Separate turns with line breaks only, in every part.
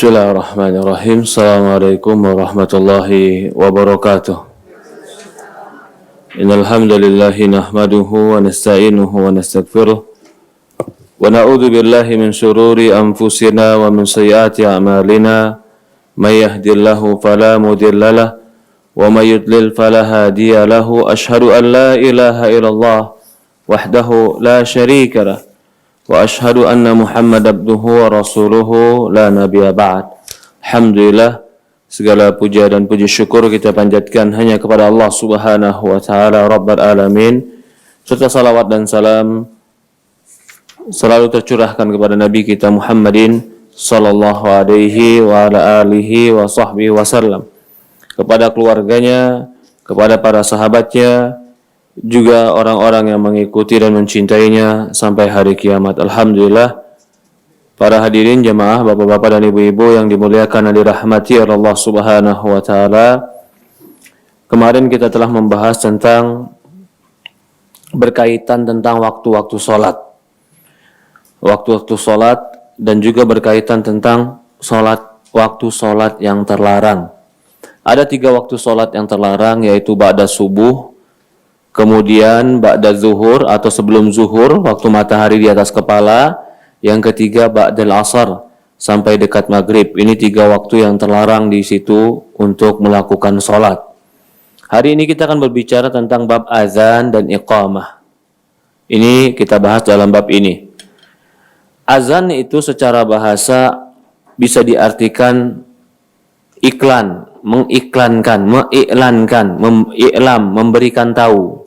Bismillahirrahmanirrahim. Assalamualaikum warahmatullahi wabarakatuh. Innal hamdalillahi nahmaduhu wa nasta'inuhu wa nastaghfiruh wa na'udzu billahi min shururi anfusina wa min sayyiati a'malina. May yahdihillahu fala mudhillalah wa may yudlil fala hadiya lahu. Asyhadu an la ilaha illallah wahdahu la syarika lah wa ashhadu anna Muhammad abduhu wa rasuluhu la nabiyya ba'd. Alhamdulillah, segala puja dan puji syukur kita panjatkan hanya kepada Allah Subhanahu wa taala Rabbul alamin, serta salawat dan salam selalu tercurahkan kepada Nabi kita Muhammadin sallallahu alaihi wa ala alihi wa sahbihi wasallam, kepada keluarganya, kepada para sahabatnya, juga orang-orang yang mengikuti dan mencintainya sampai hari kiamat. Alhamdulillah, para hadirin jemaah, bapak-bapak dan ibu-ibu yang dimuliakan dan dirahmati oleh Allah Subhanahu wa taala. Kemarin kita telah membahas tentang berkaitan tentang waktu-waktu salat. Waktu-waktu salat dan juga berkaitan tentang waktu salat yang terlarang. Ada 3 waktu salat yang terlarang, yaitu ba'da subuh, kemudian ba'da zuhur atau sebelum zuhur, waktu matahari di atas kepala. Yang ketiga ba'dal asar, sampai dekat maghrib. Ini 3 waktu yang terlarang di situ untuk melakukan sholat. Hari ini kita akan berbicara tentang bab azan dan iqamah. Ini kita bahas dalam bab ini. Azan itu secara bahasa bisa diartikan iklan, mengiklankan, mengiklankan, memberikan tahu.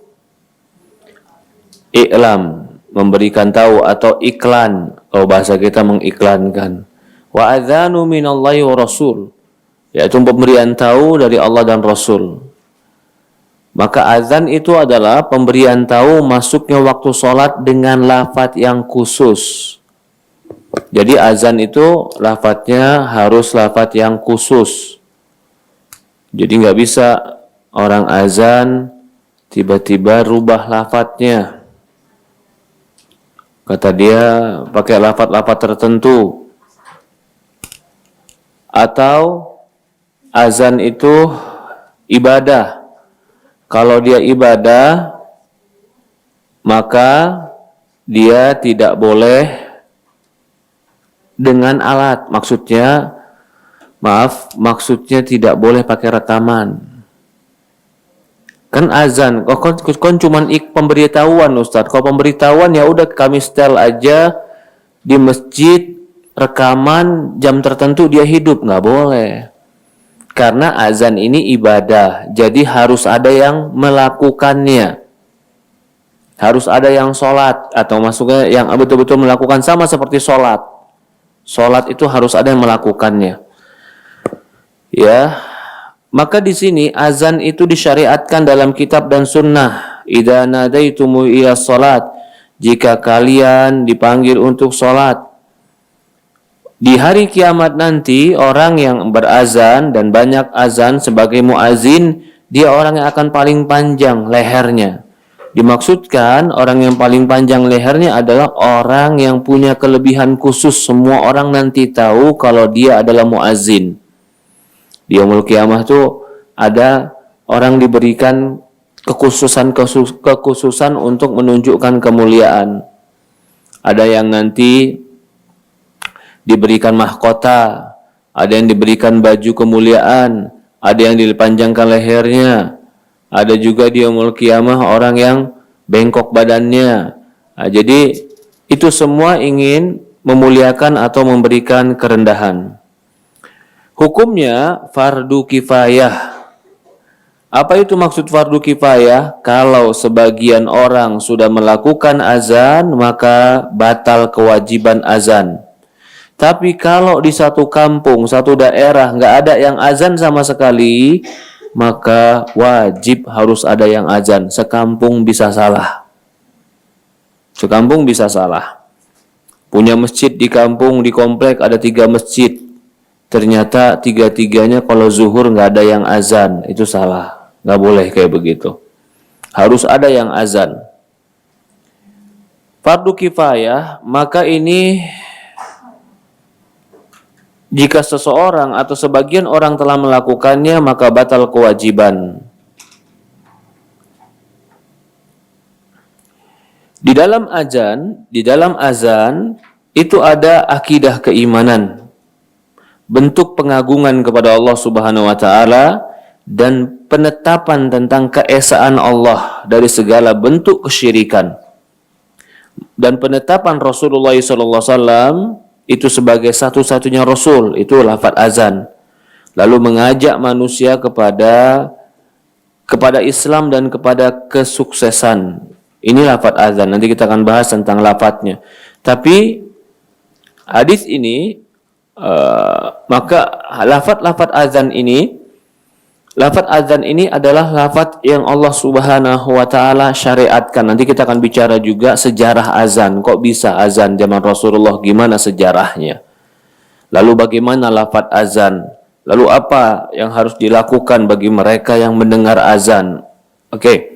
I'lam, memberikan tahu, atau iklan, kalau bahasa kita mengiklankan. Wa adzanu minallahi wa rasul, yaitu pemberian tahu dari Allah dan Rasul. Maka azan itu adalah pemberian tahu masuknya waktu sholat dengan lafaz yang khusus. Jadi azan itu lafaznya harus lafaz yang khusus. Jadi nggak bisa orang azan tiba-tiba rubah lafaznya. Kata dia pakai lafaz-lafaz tertentu. Atau azan itu ibadah. Kalau dia ibadah, maka dia tidak boleh dengan alat. Maksudnya tidak boleh pakai rekaman. Kan azan, kan cuman pemberitahuan Ustaz. Kalau pemberitahuan ya udah kami setel aja di masjid, rekaman jam tertentu dia hidup, nggak boleh. Karena azan ini ibadah, jadi harus ada yang melakukannya. Harus ada yang sholat, atau maksudnya yang betul-betul melakukan, sama seperti sholat. Sholat itu harus ada yang melakukannya. Ya. Maka di sini azan itu disyariatkan dalam kitab dan sunnah. Idza nadaitumu ila salat, jika kalian dipanggil untuk salat. Di hari kiamat nanti, orang yang berazan dan banyak azan sebagai muazin, dia orang yang akan paling panjang lehernya. Dimaksudkan orang yang paling panjang lehernya adalah orang yang punya kelebihan khusus. Semua orang nanti tahu kalau dia adalah muazin. Di yaumul qiyamah tuh ada orang diberikan kekhususan untuk menunjukkan kemuliaan. Ada yang nanti diberikan mahkota, ada yang diberikan baju kemuliaan, ada yang dipanjangkan lehernya, ada juga di yaumul qiyamah orang yang bengkok badannya. Nah, jadi itu semua ingin memuliakan atau memberikan kerendahan. Hukumnya fardu kifayah. Apa itu maksud fardu kifayah? Kalau sebagian orang sudah melakukan azan, maka batal kewajiban azan. Tapi kalau di satu kampung, satu daerah nggak ada yang azan sama sekali, maka wajib harus ada yang azan. Sekampung bisa salah. Sekampung bisa salah. Punya masjid di kampung, di komplek ada 3 masjid. Ternyata 3-3-nya kalau zuhur nggak ada yang azan, itu salah. Nggak boleh kayak begitu. Harus ada yang azan. Fardu kifayah, maka ini Jika seseorang atau sebagian orang telah melakukannya, maka batal kewajiban. Di dalam azan itu ada akidah keimanan, bentuk pengagungan kepada Allah Subhanahu wa taala dan penetapan tentang keesaan Allah dari segala bentuk kesyirikan. Dan penetapan Rasulullah SAW itu sebagai satu-satunya Rasul, itu lafaz azan. Lalu mengajak manusia kepada Islam dan kepada kesuksesan. Ini lafaz azan. Nanti kita akan bahas tentang lafaznya. Tapi hadis ini maka lafaz azan ini adalah lafaz yang Allah Subhanahu wa taala syariatkan. Nanti kita akan bicara juga sejarah azan. Kok bisa azan zaman Rasulullah, gimana sejarahnya? Lalu bagaimana lafaz azan? Lalu apa yang harus dilakukan bagi mereka yang mendengar azan? Oke.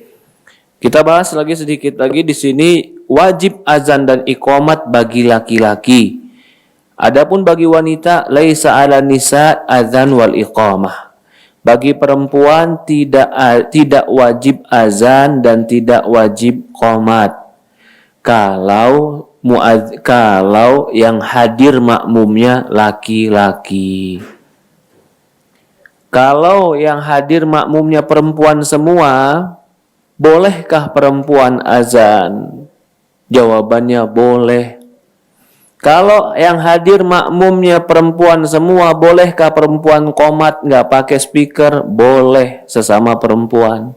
Kita bahas lagi sedikit lagi di sini, wajib azan dan iqamat bagi laki-laki. Adapun bagi wanita, laisa 'ala nisa azan wal iqamah. Bagi perempuan tidak wajib azan dan tidak wajib qomat. Kalau yang hadir makmumnya laki-laki. Kalau yang hadir makmumnya perempuan semua, bolehkah perempuan azan? Jawabannya boleh. Kalau yang hadir makmumnya perempuan semua, bolehkah perempuan qomat nggak pakai speaker? Boleh, sesama perempuan.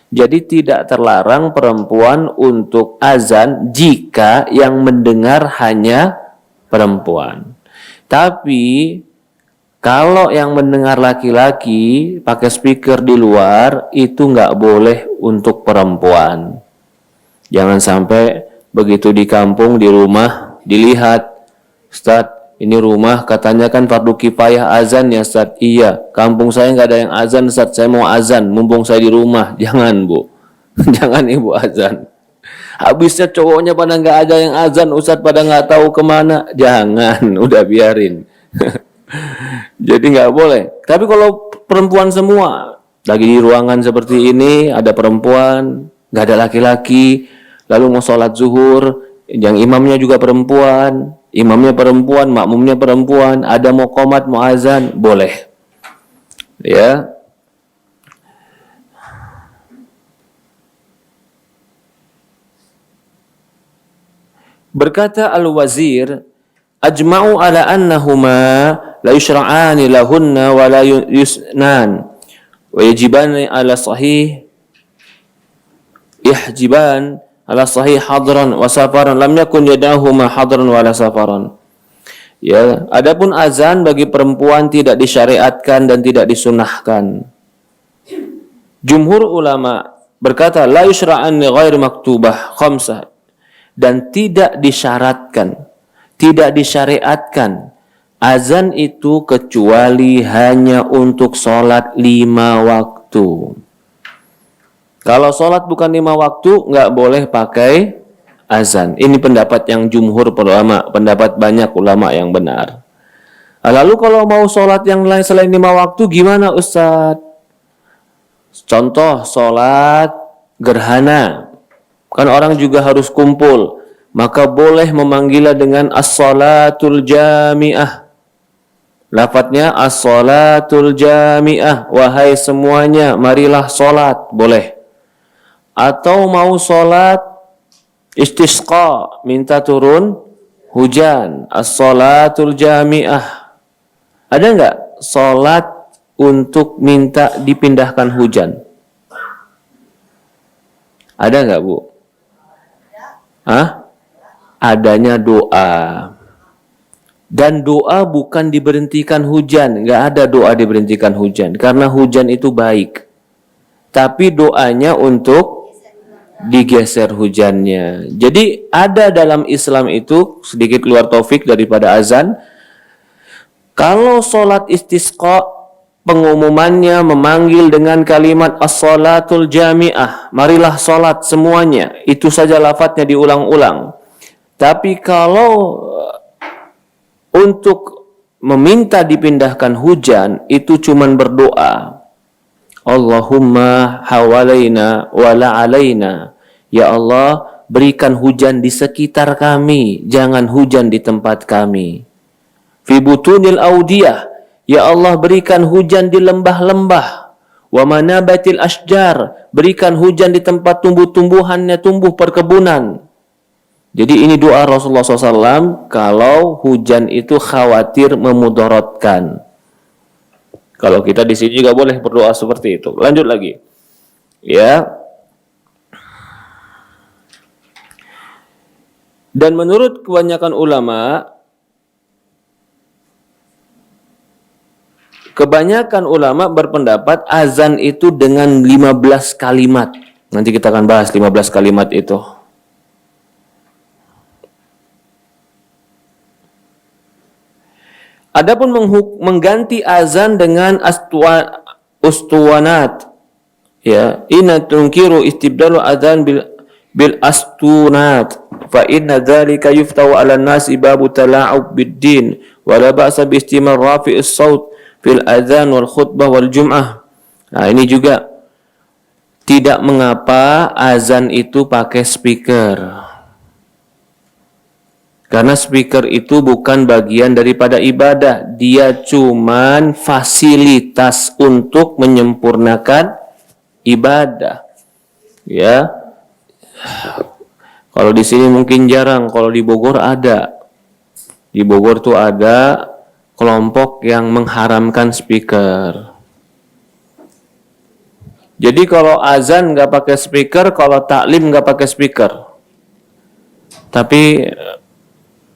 Jadi tidak terlarang perempuan untuk azan jika yang mendengar hanya perempuan. Tapi kalau yang mendengar laki-laki pakai speaker di luar, itu nggak boleh untuk perempuan. Jangan sampai begitu di kampung, di rumah, dilihat, Ustaz, ini rumah katanya kan fardu kifayah azan ya Ustaz. Iya, kampung saya nggak ada yang azan Ustaz, saya mau azan, mumpung saya di rumah. Jangan Bu, jangan ibu azan. Habisnya cowoknya pada nggak ada yang azan, Ustaz pada nggak tahu kemana. Jangan, udah biarin. Jadi nggak boleh. Tapi kalau perempuan semua lagi di ruangan seperti ini, ada perempuan, nggak ada laki-laki, lalu mau sholat zuhur, yang imamnya juga perempuan, makmumnya perempuan, ada mau qomat, mau azan, boleh. Ya. Berkata Al-Wazir, ajma'u ala annahuma la yushra'ani lahunna wa la yusnan wa yajibani ala sahih yahjiban ala sahih hadran wa safaran lam yakun yadahuma hadran wa la safaran. Ya, adapun azan bagi perempuan tidak disyariatkan dan tidak disunahkan. Jumhur ulama berkata la yushra'ani ghair maktubah khamsah, dan tidak disyaratkan, tidak disyariatkan azan itu kecuali hanya untuk sholat 5 waktu. Kalau sholat bukan 5 waktu, nggak boleh pakai azan. Ini pendapat yang jumhur ulama, pendapat banyak ulama yang benar. Lalu kalau mau sholat yang lain selain 5 waktu, gimana Ustaz? Contoh sholat gerhana, kan orang juga harus kumpul, maka boleh memanggilnya dengan as-salatul jami'ah. Lafadznya as-salatul jami'ah, wahai semuanya, marilah sholat, boleh. Atau mau sholat istisqa, minta turun hujan, as-salatul jami'ah. Ada nggak sholat untuk minta dipindahkan hujan? Ada nggak Bu? Adanya doa. Dan doa bukan diberhentikan hujan. Nggak ada doa diberhentikan hujan, karena hujan itu baik. Tapi doanya untuk digeser hujannya. Jadi ada dalam Islam itu, sedikit keluar taufik daripada azan, kalau sholat istisqa pengumumannya memanggil dengan kalimat as-salatul jami'ah, marilah sholat semuanya, itu saja lafadznya diulang-ulang. Tapi kalau untuk meminta dipindahkan hujan itu cuman berdoa. Allahumma hawalaina wala alaina. Ya Allah, berikan hujan di sekitar kami, jangan hujan di tempat kami. Fi butunil audiyah. Ya Allah, berikan hujan di lembah-lembah. Wa manabatil asjar, berikan hujan di tempat tumbuh-tumbuhannya, tumbuh perkebunan. Jadi ini doa Rasulullah SAW kalau hujan itu khawatir memudaratkan. Kalau kita di sini juga boleh berdoa seperti itu. Lanjut lagi. Ya. Dan menurut kebanyakan ulama berpendapat azan itu dengan 15 kalimat. Nanti kita akan bahas 15 kalimat itu. Adapun mengganti azan dengan ustuwanat, ya, inna tunkiru istibdalu azan bil astunat, fa inna dzalika yuftahu 'ala an-nasi babu tala'ub bid-din wa la ba'sa bi istimar rafi'is saut fil azan wal khutbah wal jum'ah. Nah, ini juga tidak mengapa azan itu pakai speaker. Karena speaker itu bukan bagian daripada ibadah. Dia cuman fasilitas untuk menyempurnakan ibadah. Ya. Kalau di sini mungkin jarang, kalau di Bogor ada. Di Bogor tuh ada kelompok yang mengharamkan speaker. Jadi kalau azan nggak pakai speaker, kalau taklim nggak pakai speaker. Tapi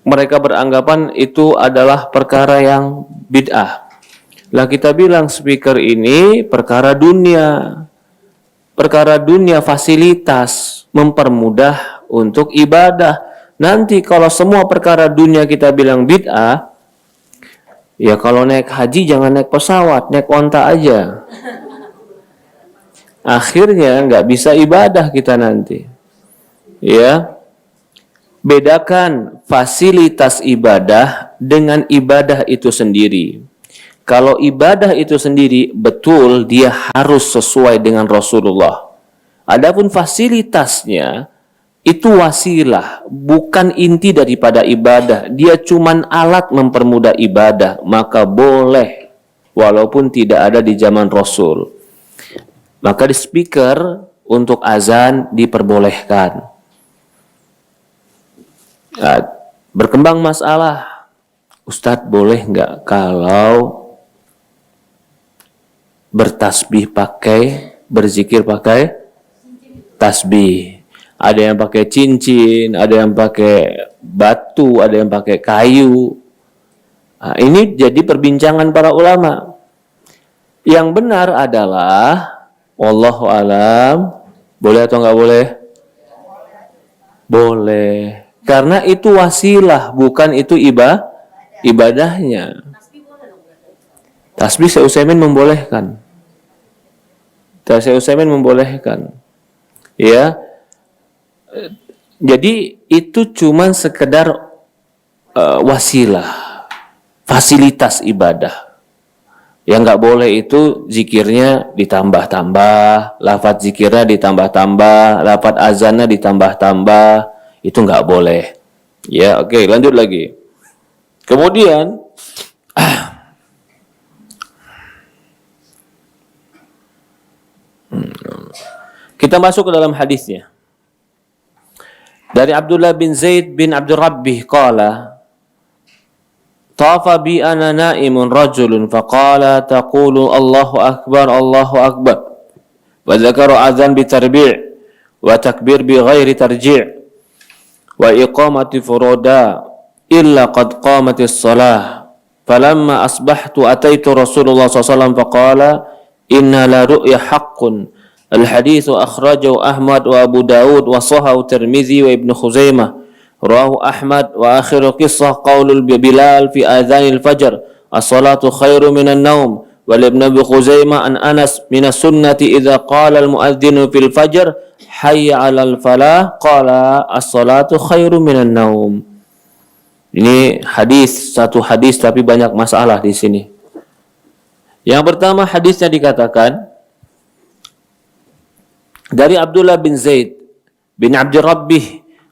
mereka beranggapan itu adalah perkara yang bid'ah. Lah kita bilang speaker ini perkara dunia. Perkara dunia, fasilitas, mempermudah untuk ibadah. Nanti kalau semua perkara dunia kita bilang bid'ah, ya kalau naik haji jangan naik pesawat, naik onta aja. Akhirnya nggak bisa ibadah kita nanti. Ya. Bedakan fasilitas ibadah dengan ibadah itu sendiri. Kalau ibadah itu sendiri, betul dia harus sesuai dengan Rasulullah. Adapun fasilitasnya, itu wasilah, bukan inti daripada ibadah. Dia cuman alat mempermudah ibadah, maka boleh, walaupun tidak ada di zaman Rasul. Maka di speaker untuk azan diperbolehkan. Nah, berkembang masalah, Ustadz boleh nggak kalau bertasbih pakai, berzikir pakai tasbih? Ada yang pakai cincin, ada yang pakai batu, ada yang pakai kayu. Nah, ini jadi perbincangan para ulama. Yang benar adalah wallahu alam, boleh atau nggak boleh? Boleh. Karena itu wasilah, bukan itu ibadahnya. Tasbih Syekh Utsaimin membolehkan. Syekh Utsaimin membolehkan. Ya. Jadi itu cuman sekedar wasilah, fasilitas ibadah. Yang nggak boleh itu zikirnya ditambah-tambah, lafaz zikirnya ditambah-tambah, lafaz azannya ditambah-tambah. Itu nggak boleh. Ya, oke, lanjut lagi. Kemudian kita masuk ke dalam hadisnya. Dari Abdullah bin Zaid bin Abdul Rabbih qala tafa bi ana naimun rajulun faqala taqulu Allahu akbar wa dzakara adzan bi tarbi' wa takbir bi ghairi tarji' wa iqamati furoda illa qad qamatis salah falamma asbahtu ataitu Rasulullah SAW faqala inna la ru'ya haqqun al-hadithu akhrajahu Ahmad wa Abu Dawud wa sahahu Tirmizi wa Ibnu Khuzaimah rawahu Ahmad wa akhiru qissah qaulul Bilal fi adhanil fajr as-salatu khairu minan naum wa Ibnu Abi Khuzaimah an Anas minas sunnati idza qala al-muadzinu fil fajr hayya 'alal falah qala as-salatu khairu minan naum. Ini hadis, satu hadis tapi banyak masalah di sini. Yang pertama hadisnya dikatakan dari Abdullah bin Zaid bin Abdi Rabbih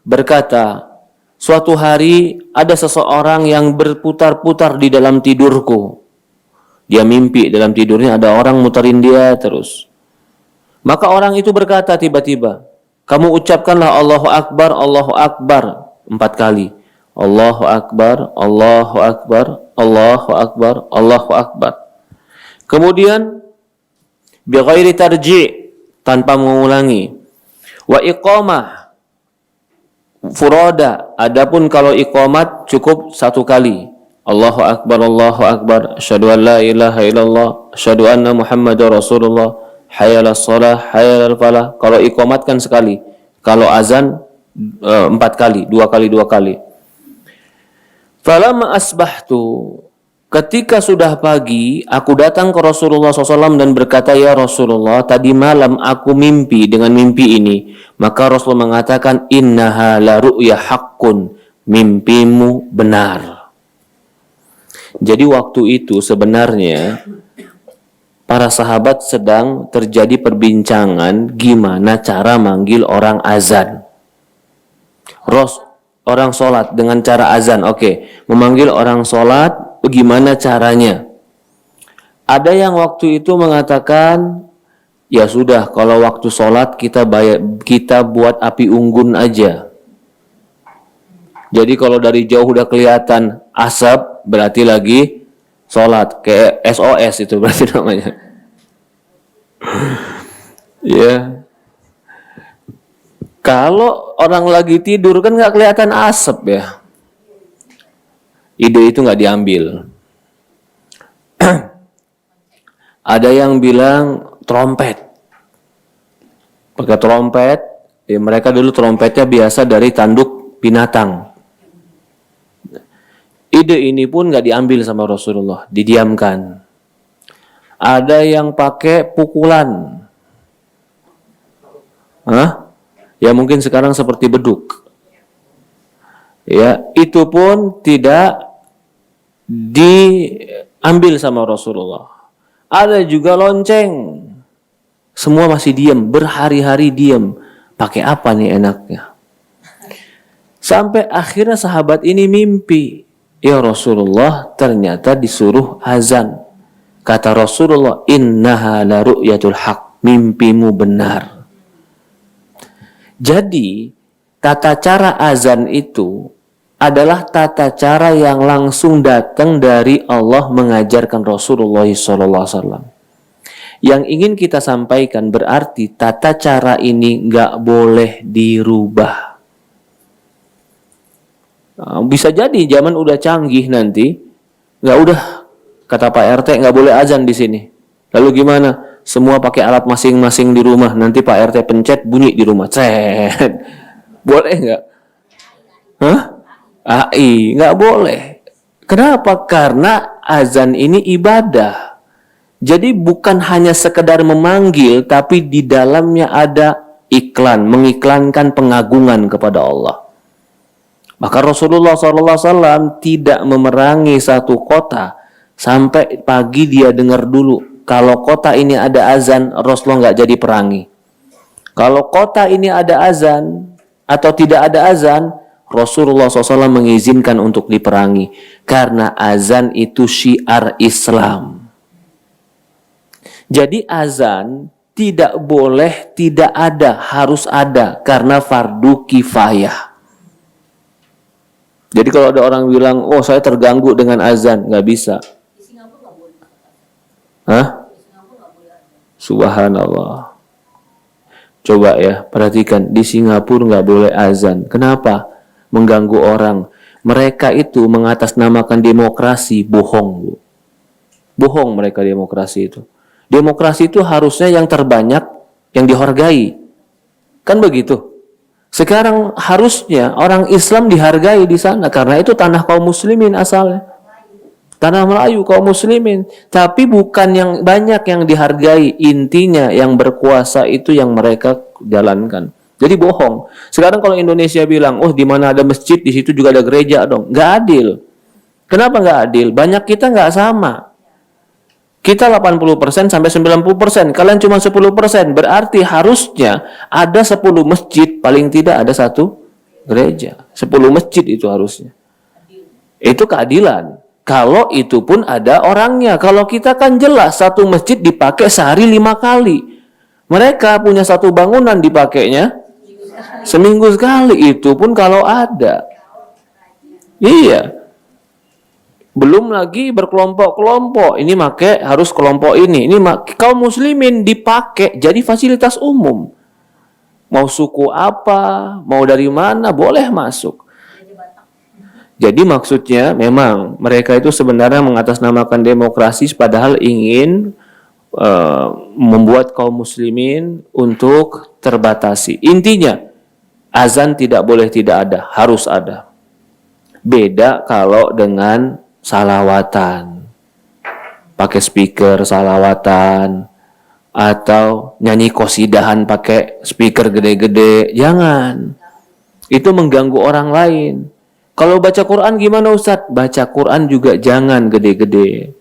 berkata, suatu hari ada seseorang yang berputar-putar di dalam tidurku. Dia mimpi dalam tidurnya ada orang muterin dia terus. Maka orang itu berkata tiba-tiba, kamu ucapkanlah Allahu Akbar, Allahu Akbar 4 kali. Allahu Akbar, Allahu Akbar, Allahu Akbar, Allahu Akbar. Kemudian bighairi tarji', tanpa mengulangi. Wa iqamah furada, adapun kalau iqamat cukup 1 kali. Allahu Akbar, Allahu Akbar, asyhadu an la ilaha illallah, asyhadu anna Muhammadar Rasulullah, hayya 'alas shalah, hayya 'alal falah. Kalau iqamat kan sekali. Kalau azan 4 kali, 2 kali 2 kali. Falamma asbahtu, ketika sudah pagi, aku datang ke Rasulullah SAW dan berkata, ya Rasulullah, tadi malam aku mimpi dengan mimpi ini. Maka Rasulullah mengatakan, innaha la ru'ya haqqun, mimpimu benar. Jadi waktu itu sebenarnya para sahabat sedang terjadi perbincangan gimana cara manggil orang azan. Orang sholat dengan cara azan, oke. Memanggil orang sholat, bagaimana caranya? Ada yang waktu itu mengatakan, ya sudah, kalau waktu sholat kita buat api unggun aja. Jadi kalau dari jauh udah kelihatan asap, berarti lagi sholat. Kayak SOS itu berarti namanya. Ya. Kalau orang lagi tidur kan nggak kelihatan asap ya. Ide itu nggak diambil. Ada yang bilang trompet. Pakai trompet, ya mereka dulu trompetnya biasa dari tanduk binatang. Ide ini pun nggak diambil sama Rasulullah, didiamkan. Ada yang pakai pukulan. Hah? Ya mungkin sekarang seperti beduk. Ya, itu pun tidak diambil sama Rasulullah. Ada juga lonceng. Semua masih diam, berhari-hari diam. Pakai apa nih enaknya? Sampai akhirnya sahabat ini mimpi. Ya Rasulullah, ternyata disuruh azan. Kata Rasulullah, innaha la ru'yatul haq, mimpimu benar. Jadi, tata cara azan itu adalah tata cara yang langsung datang dari Allah mengajarkan Rasulullah SAW. Yang ingin kita sampaikan berarti tata cara ini nggak boleh dirubah. Bisa jadi zaman udah canggih nanti, nggak udah kata Pak RT nggak boleh azan di sini. Lalu gimana? Semua pakai alat masing-masing di rumah. Nanti Pak RT pencet bunyi di rumah. Cet. Boleh nggak? Hah? AI nggak boleh. Kenapa? Karena azan ini ibadah. Jadi bukan hanya sekedar memanggil, tapi di dalamnya ada iklan, mengiklankan pengagungan kepada Allah. Maka Rasulullah SAW tidak memerangi satu kota sampai pagi dia dengar dulu. Kalau kota ini ada azan, Rasulullah nggak jadi perangi. Kalau kota ini ada azan atau tidak ada azan, Rasulullah SAW mengizinkan untuk diperangi. Karena azan itu syiar Islam. Jadi azan tidak boleh tidak ada, harus ada. Karena fardu kifayah. Jadi kalau ada orang bilang, oh saya terganggu dengan azan, nggak bisa.
Di Singapura nggak boleh.
Hah?
Di Singapura nggak boleh.
Subhanallah. Coba ya, perhatikan. Di Singapura nggak boleh azan. Kenapa? Mengganggu orang. Mereka itu mengatasnamakan demokrasi, bohong, Bu. Bohong mereka demokrasi itu. Demokrasi itu harusnya yang terbanyak, yang dihargai. Kan begitu? Sekarang harusnya orang Islam dihargai di sana karena itu tanah kaum muslimin asalnya. Tanah Melayu kaum muslimin, tapi bukan yang banyak yang dihargai. Intinya yang berkuasa itu yang mereka jalankan. Jadi bohong. Sekarang kalau Indonesia bilang, oh di mana ada masjid, di situ juga ada gereja dong. Nggak adil. Kenapa nggak adil? Banyak kita nggak sama. Kita 80% sampai 90%. Kalian cuma 10%. Berarti harusnya ada 10 masjid, paling tidak ada 1 gereja. 10 masjid itu harusnya. Itu keadilan. Kalau itu pun ada orangnya. Kalau kita kan jelas 1 masjid dipakai sehari 5 kali. Mereka punya 1 bangunan dipakainya seminggu sekali, itu pun kalau ada. Iya. Belum lagi berkelompok-kelompok. Ini make harus kelompok ini. Ini kaum muslimin dipakai jadi fasilitas umum. Mau suku apa, mau dari mana, boleh masuk. Jadi maksudnya memang mereka itu sebenarnya mengatasnamakan demokrasi padahal ingin membuat kaum muslimin untuk terbatasi. Intinya azan tidak boleh tidak ada, harus ada. Beda kalau dengan salawatan. Pakai speaker salawatan atau nyanyi qosidahan pakai speaker gede-gede, jangan. Itu mengganggu orang lain. Kalau baca Quran gimana Ustadz? Baca Quran juga jangan gede-gede.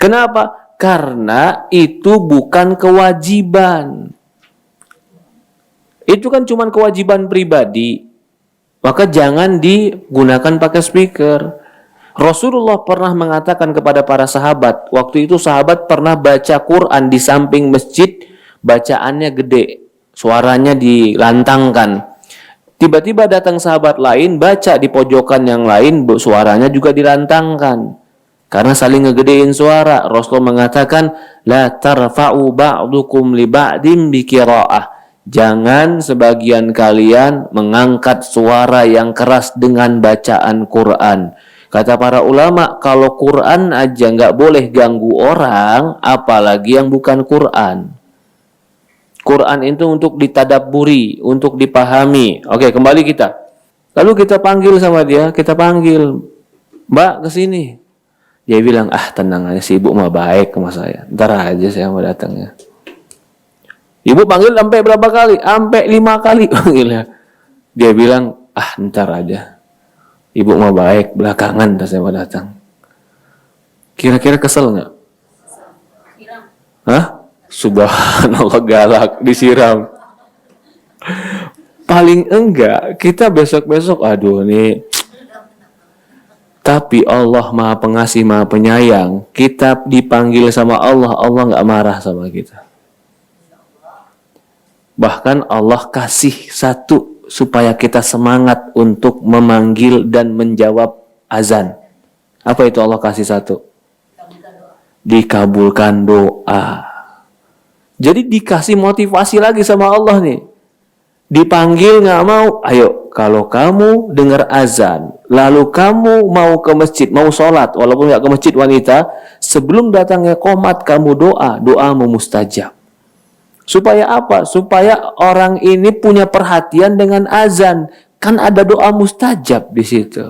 Kenapa? Karena itu bukan kewajiban. Itu kan cuma kewajiban pribadi. Maka jangan digunakan pakai speaker. Rasulullah pernah mengatakan kepada para sahabat, waktu itu sahabat pernah baca Quran di samping masjid, bacaannya gede, suaranya dilantangkan. Tiba-tiba datang sahabat lain, baca di pojokan yang lain, suaranya juga dilantangkan. Karena saling ngegedein suara. Rasulullah mengatakan, la tarfa'u ba'dukum li ba'dim biqira'ah. Jangan sebagian kalian mengangkat suara yang keras dengan bacaan Quran. Kata para ulama, kalau Quran aja nggak boleh ganggu orang, apalagi yang bukan Quran. Quran itu untuk ditadabburi, untuk dipahami. Oke, kembali kita. Lalu kita panggil sama dia, kita panggil, Mbak kesini. Dia bilang, tenang aja, si ibu mah baik sama saya. Ntar aja saya mau datangnya. Ibu panggil sampai berapa kali? Sampai 5 kali panggilnya. Dia bilang, ntar aja. Ibu mah baik, belakangan ntar saya mau datang. Kira-kira kesel nggak? Hah? Subhanallah, galak, disiram. Paling enggak, kita besok-besok, aduh nih. Tapi Allah Maha Pengasih, Maha Penyayang. Kita dipanggil sama Allah, Allah nggak marah sama kita. Bahkan Allah kasih satu supaya kita semangat untuk memanggil dan menjawab azan. Apa itu Allah kasih satu? Dikabulkan doa. Jadi dikasih motivasi lagi sama Allah nih. Dipanggil nggak mau, ayo kalau kamu dengar azan, lalu kamu mau ke masjid, mau sholat, walaupun nggak ke masjid wanita, sebelum datangnya qomat kamu doamu mustajab. Supaya apa? Supaya orang ini punya perhatian dengan azan. Kan ada doa mustajab di situ.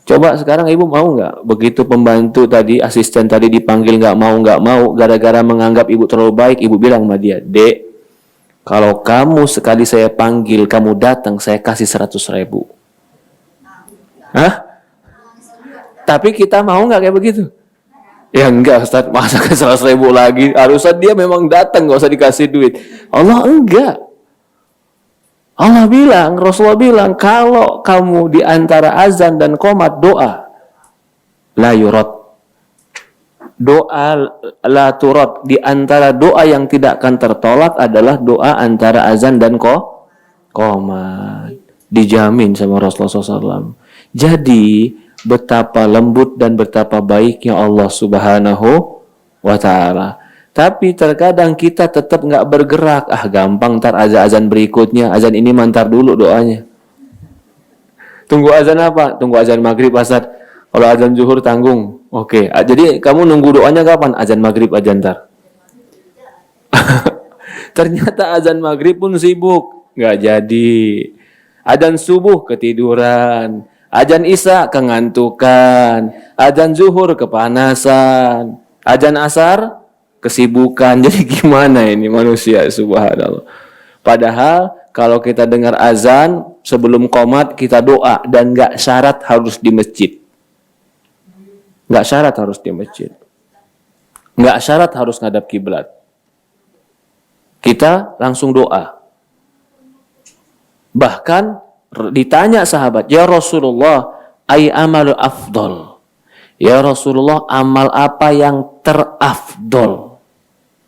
Coba sekarang ibu mau nggak? Begitu pembantu tadi, asisten tadi dipanggil nggak mau, gara-gara menganggap ibu terlalu baik, ibu bilang sama dia, Dek, kalau kamu sekali saya panggil, kamu datang, saya kasih 100.000. Hah? Tapi kita mau nggak kayak begitu? Ya enggak Ustaz, masa ke 100.000 lagi? Harusnya dia memang datang, nggak usah dikasih duit. Allah enggak. Allah bilang, Rasulullah bilang, kalau kamu di antara azan dan qomat doa, la yurad. Doa la turad, di antara doa yang tidak akan tertolak adalah doa antara azan dan qomat. Dijamin sama Rasulullah SAW. Jadi betapa lembut dan betapa baiknya Allah Subhanahu wa Ta'ala. Tapi terkadang kita tetap nggak bergerak. Gampang, ntar azan berikutnya. Azan ini mantar dulu doanya. Tunggu azan apa? Tunggu azan maghrib, Ustaz. Kalau azan zuhur tanggung. Oke. Jadi kamu nunggu doanya kapan? Azan maghrib aja ntar. Ternyata azan maghrib pun sibuk. Nggak jadi. Azan subuh ketiduran. Azan isya kengantukan. Azan zuhur kepanasan. Azan asar kesibukan. Jadi gimana ini manusia, subhanallah. Padahal kalau kita dengar azan sebelum qomat kita doa dan nggak syarat harus di masjid. Nggak syarat harus di masjid. Nggak syarat harus ngadap kiblat. Kita langsung doa. Bahkan ditanya sahabat, ya Rasulullah, ay amalu afdol. Ya Rasulullah, amal apa yang terafdol?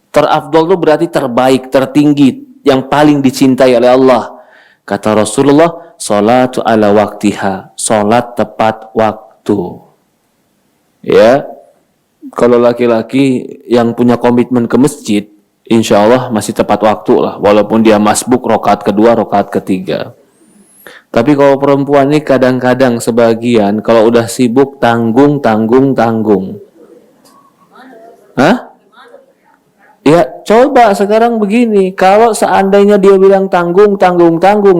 Terafdol itu berarti terbaik, tertinggi, yang paling dicintai oleh Allah. Kata Rasulullah, salatu ala waktiha, salat tepat waktu. Ya, kalau laki-laki yang punya komitmen ke masjid, insya Allah masih tepat waktu lah, walaupun dia masbuk rokaat kedua, rokaat ketiga. Tapi kalau perempuan ini kadang-kadang sebagian kalau udah sibuk tanggung. Hah? Ya coba sekarang begini, kalau seandainya dia bilang tanggung,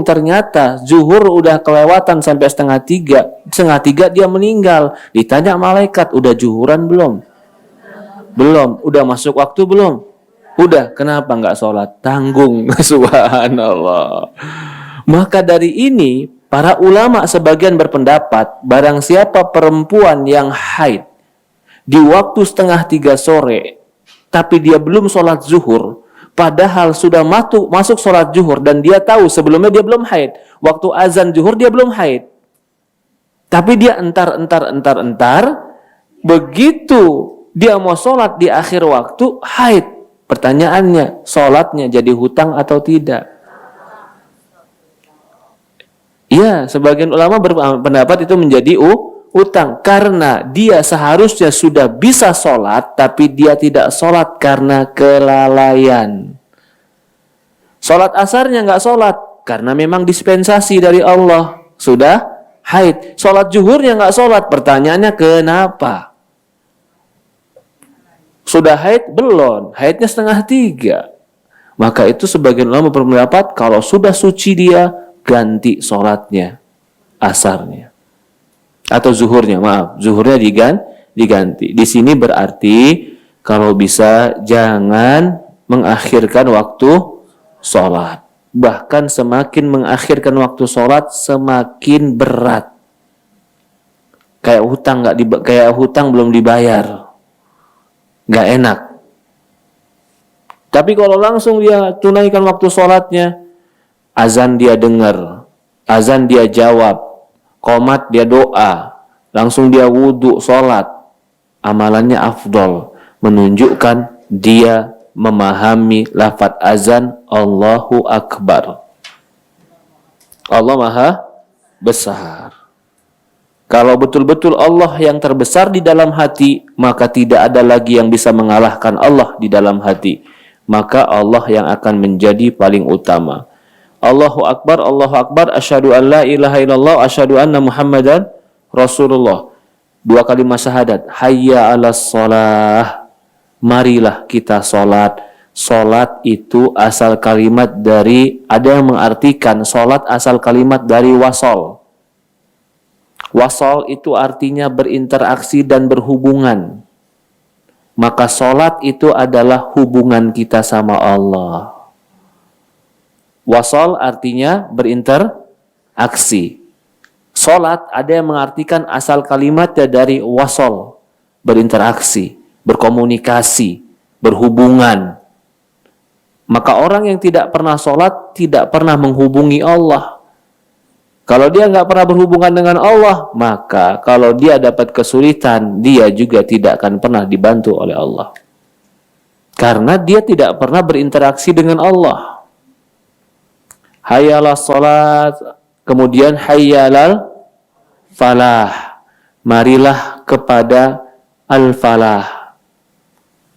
ternyata zuhur udah kelewatan sampai setengah tiga dia meninggal. Ditanya malaikat, udah zuhuran belum? Belum. Udah masuk waktu belum? Udah. Kenapa nggak sholat? Tanggung. Subhanallah. Maka dari ini, para ulama sebagian berpendapat, barang siapa perempuan yang haid di waktu 2:30 sore, tapi dia belum sholat zuhur, padahal sudah masuk sholat zuhur, dan dia tahu sebelumnya dia belum haid. Waktu azan zuhur dia belum haid. Tapi dia entar, begitu dia mau sholat di akhir waktu, haid. Pertanyaannya, sholatnya jadi hutang atau tidak? Ya, sebagian ulama berpendapat itu menjadi utang karena dia seharusnya sudah bisa sholat tapi dia tidak sholat karena kelalaian. Sholat asarnya nggak sholat karena memang dispensasi dari Allah, sudah haid. Sholat zuhurnya nggak sholat, pertanyaannya kenapa? Sudah haid belum? Haidnya 2:30. Maka itu sebagian ulama berpendapat kalau sudah suci dia ganti sholatnya, asarnya atau zuhurnya, zuhurnya diganti. Di sini berarti kalau bisa jangan mengakhirkan waktu sholat. Bahkan semakin mengakhirkan waktu sholat semakin berat. Kayak hutang belum dibayar, nggak enak. Tapi kalau langsung dia tunaikan waktu sholatnya, azan dia dengar, azan dia jawab, qomat dia doa, langsung dia wudhu, sholat, amalannya afdol, menunjukkan dia memahami lafaz azan Allahu Akbar. Allah Maha Besar. Kalau betul-betul Allah yang terbesar di dalam hati, maka tidak ada lagi yang bisa mengalahkan Allah di dalam hati. Maka Allah yang akan menjadi paling utama. Allahu Akbar, asyhadu an la ilaha illallah, asyhadu anna Muhammadan Rasulullah. 2 kalimat syahadat. Hayya 'alas shalah. Marilah kita salat. Salat itu asal kalimat dari, ada yang mengartikan salat asal kalimat dari wasol. Wasol itu artinya berinteraksi dan berhubungan. Maka salat itu adalah hubungan kita sama Allah. Wasol artinya berinteraksi. Salat ada yang mengartikan asal kalimatnya dari wasol, berinteraksi, berkomunikasi, berhubungan. Maka orang yang tidak pernah salat tidak pernah menghubungi Allah. Kalau dia nggak pernah berhubungan dengan Allah, maka kalau dia dapat kesulitan, dia juga tidak akan pernah dibantu oleh Allah. Karena dia tidak pernah berinteraksi dengan Allah. Hayya 'alas salat, kemudian hayya 'alal falah. Marilah kepada al-falah,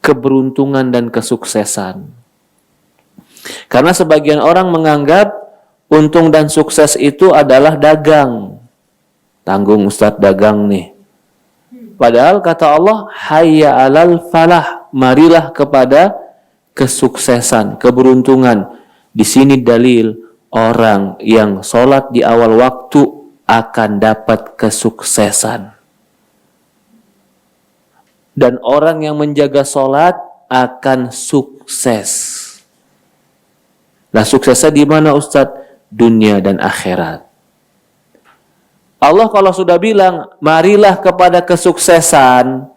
keberuntungan dan kesuksesan. Karena sebagian orang menganggap untung dan sukses itu adalah dagang. Tanggung Ustadz dagang nih. Padahal kata Allah, hayya 'alal falah, marilah kepada kesuksesan, keberuntungan. Di sini dalil orang yang sholat di awal waktu akan dapat kesuksesan. Dan orang yang menjaga sholat akan sukses. Nah, suksesnya di mana Ustadz? Dunia dan akhirat. Allah kalau sudah bilang, marilah kepada kesuksesan,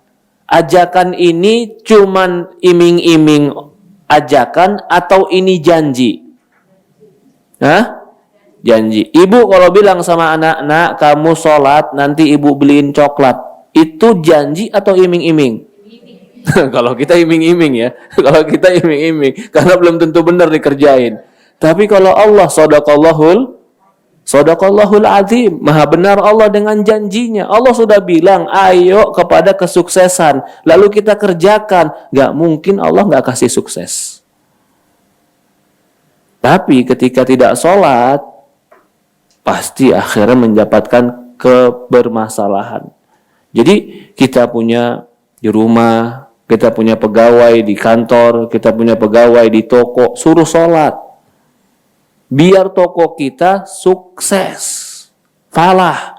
ajakan ini cuman iming-iming ajakan atau ini janji? Hah? Janji. Ibu kalau bilang sama anak-anak, kamu sholat, nanti ibu beliin coklat. Itu janji atau iming-iming? Kalau kita iming-iming ya. Kalau kita iming-iming. Karena belum tentu benar dikerjain. Tapi kalau Allah, Sadaqallahul azim. Maha benar Allah dengan janjinya. Allah sudah bilang, ayo kepada kesuksesan. Lalu kita kerjakan. Gak mungkin Allah gak kasih sukses. Tapi ketika tidak sholat, pasti akhirnya mendapatkan kebermasalahan. Jadi kita punya di rumah, kita punya pegawai di kantor, kita punya pegawai di toko, suruh sholat. Biar toko kita sukses, falah.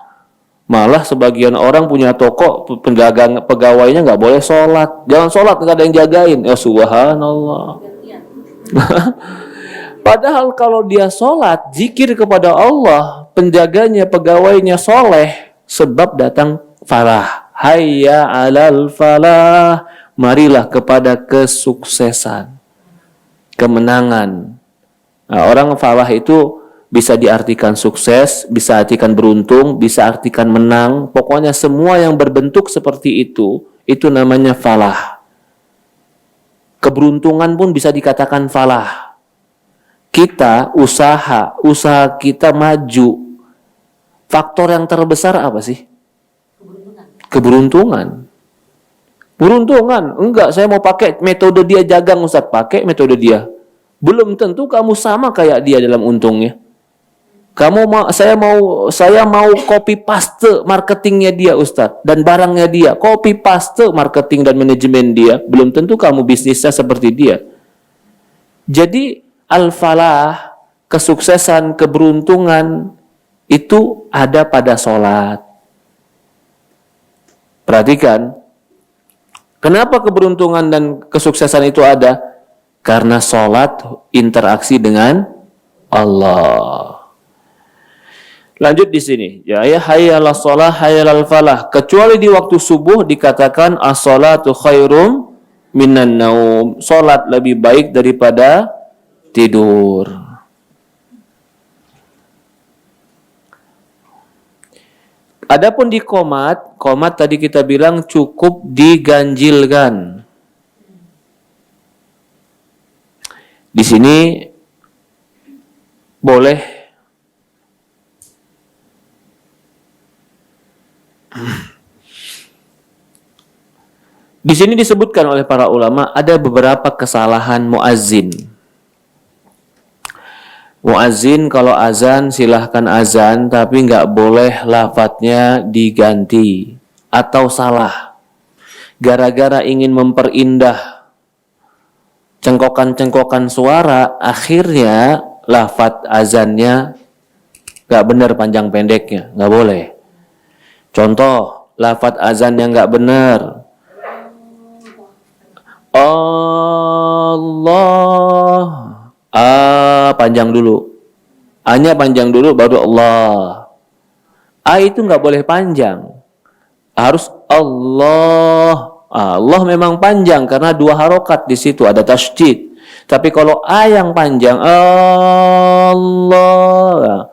Malah sebagian orang punya toko, pedagang pegawainya nggak boleh sholat. Jangan sholat, nggak ada yang jagain. Ya subhanallah. Padahal kalau dia sholat, zikir kepada Allah, penjaganya, pegawainya soleh, sebab datang falah. Hayya alal falah. Marilah kepada kesuksesan, kemenangan. Nah, orang falah itu bisa diartikan sukses, bisa artikan beruntung, bisa artikan menang. Pokoknya semua yang berbentuk seperti itu namanya falah. Keberuntungan pun bisa dikatakan falah. Kita usaha kita maju. Faktor yang terbesar apa sih? Keberuntungan. Beruntungan. Enggak, saya mau pakai metode dia jagang, Ustaz. Pakai metode dia. Belum tentu kamu sama kayak dia dalam untungnya. Saya mau copy paste marketingnya dia, Ustaz, dan barangnya dia. Copy paste marketing dan manajemen dia. Belum tentu kamu bisnisnya seperti dia. Jadi al-falah, kesuksesan, keberuntungan itu ada pada sholat. Perhatikan, kenapa keberuntungan dan kesuksesan itu ada? Karena sholat interaksi dengan Allah. Lanjut di sini. Ya hayyalah sholah, hayyalal falah. Kecuali di waktu subuh dikatakan as-sholatu khairum minan naum. Sholat lebih baik daripada tidur. Adapun di qomat tadi kita bilang cukup diganjilkan. Di sini boleh di sini disebutkan oleh para ulama ada beberapa kesalahan muazzin. Muazzin kalau azan silahkan azan, tapi nggak boleh lafadznya diganti atau salah. Gara-gara ingin memperindah cengkokan-cengkokan suara, akhirnya lafadz azannya nggak benar panjang pendeknya, nggak boleh. Contoh, lafadz azan yang nggak benar. Allah. Panjang dulu. A-nya panjang dulu baru Allah. A itu nggak boleh panjang. Harus Allah. Allah memang panjang karena dua harokat di situ ada tasydid. Tapi kalau A yang panjang Allah,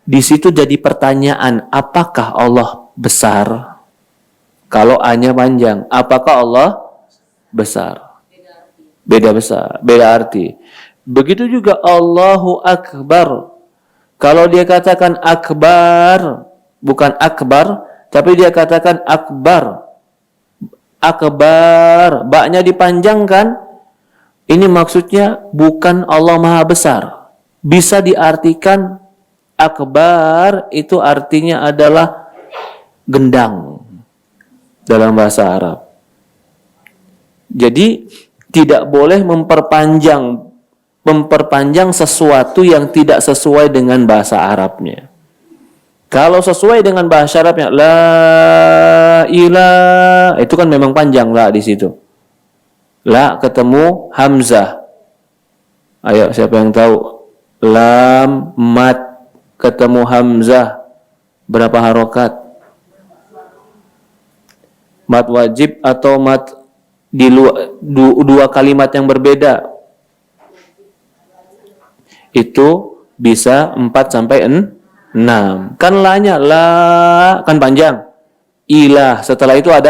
di situ jadi pertanyaan, apakah Allah besar? Kalau A-nya panjang, apakah Allah besar? Beda besar, beda arti. Begitu juga Allahu Akbar. Kalau dia katakan akbar, bukan akbar, tapi dia katakan akbar. Akbar, ba-nya dipanjangkan. Ini maksudnya bukan Allah Maha Besar. Bisa diartikan akbar itu artinya adalah gendang dalam bahasa Arab. Jadi tidak boleh memperpanjang sesuatu yang tidak sesuai dengan bahasa Arabnya. Kalau sesuai dengan bahasa Arabnya, la ilaha, itu kan memang panjang la di situ. La ketemu hamzah. Ayo, siapa yang tahu? Lam mat ketemu hamzah. Berapa harokat? Mat wajib atau mat di dua kalimat yang berbeda? Itu bisa 4 sampai 6. Kan la-nya la kan panjang. Ilah, setelah itu ada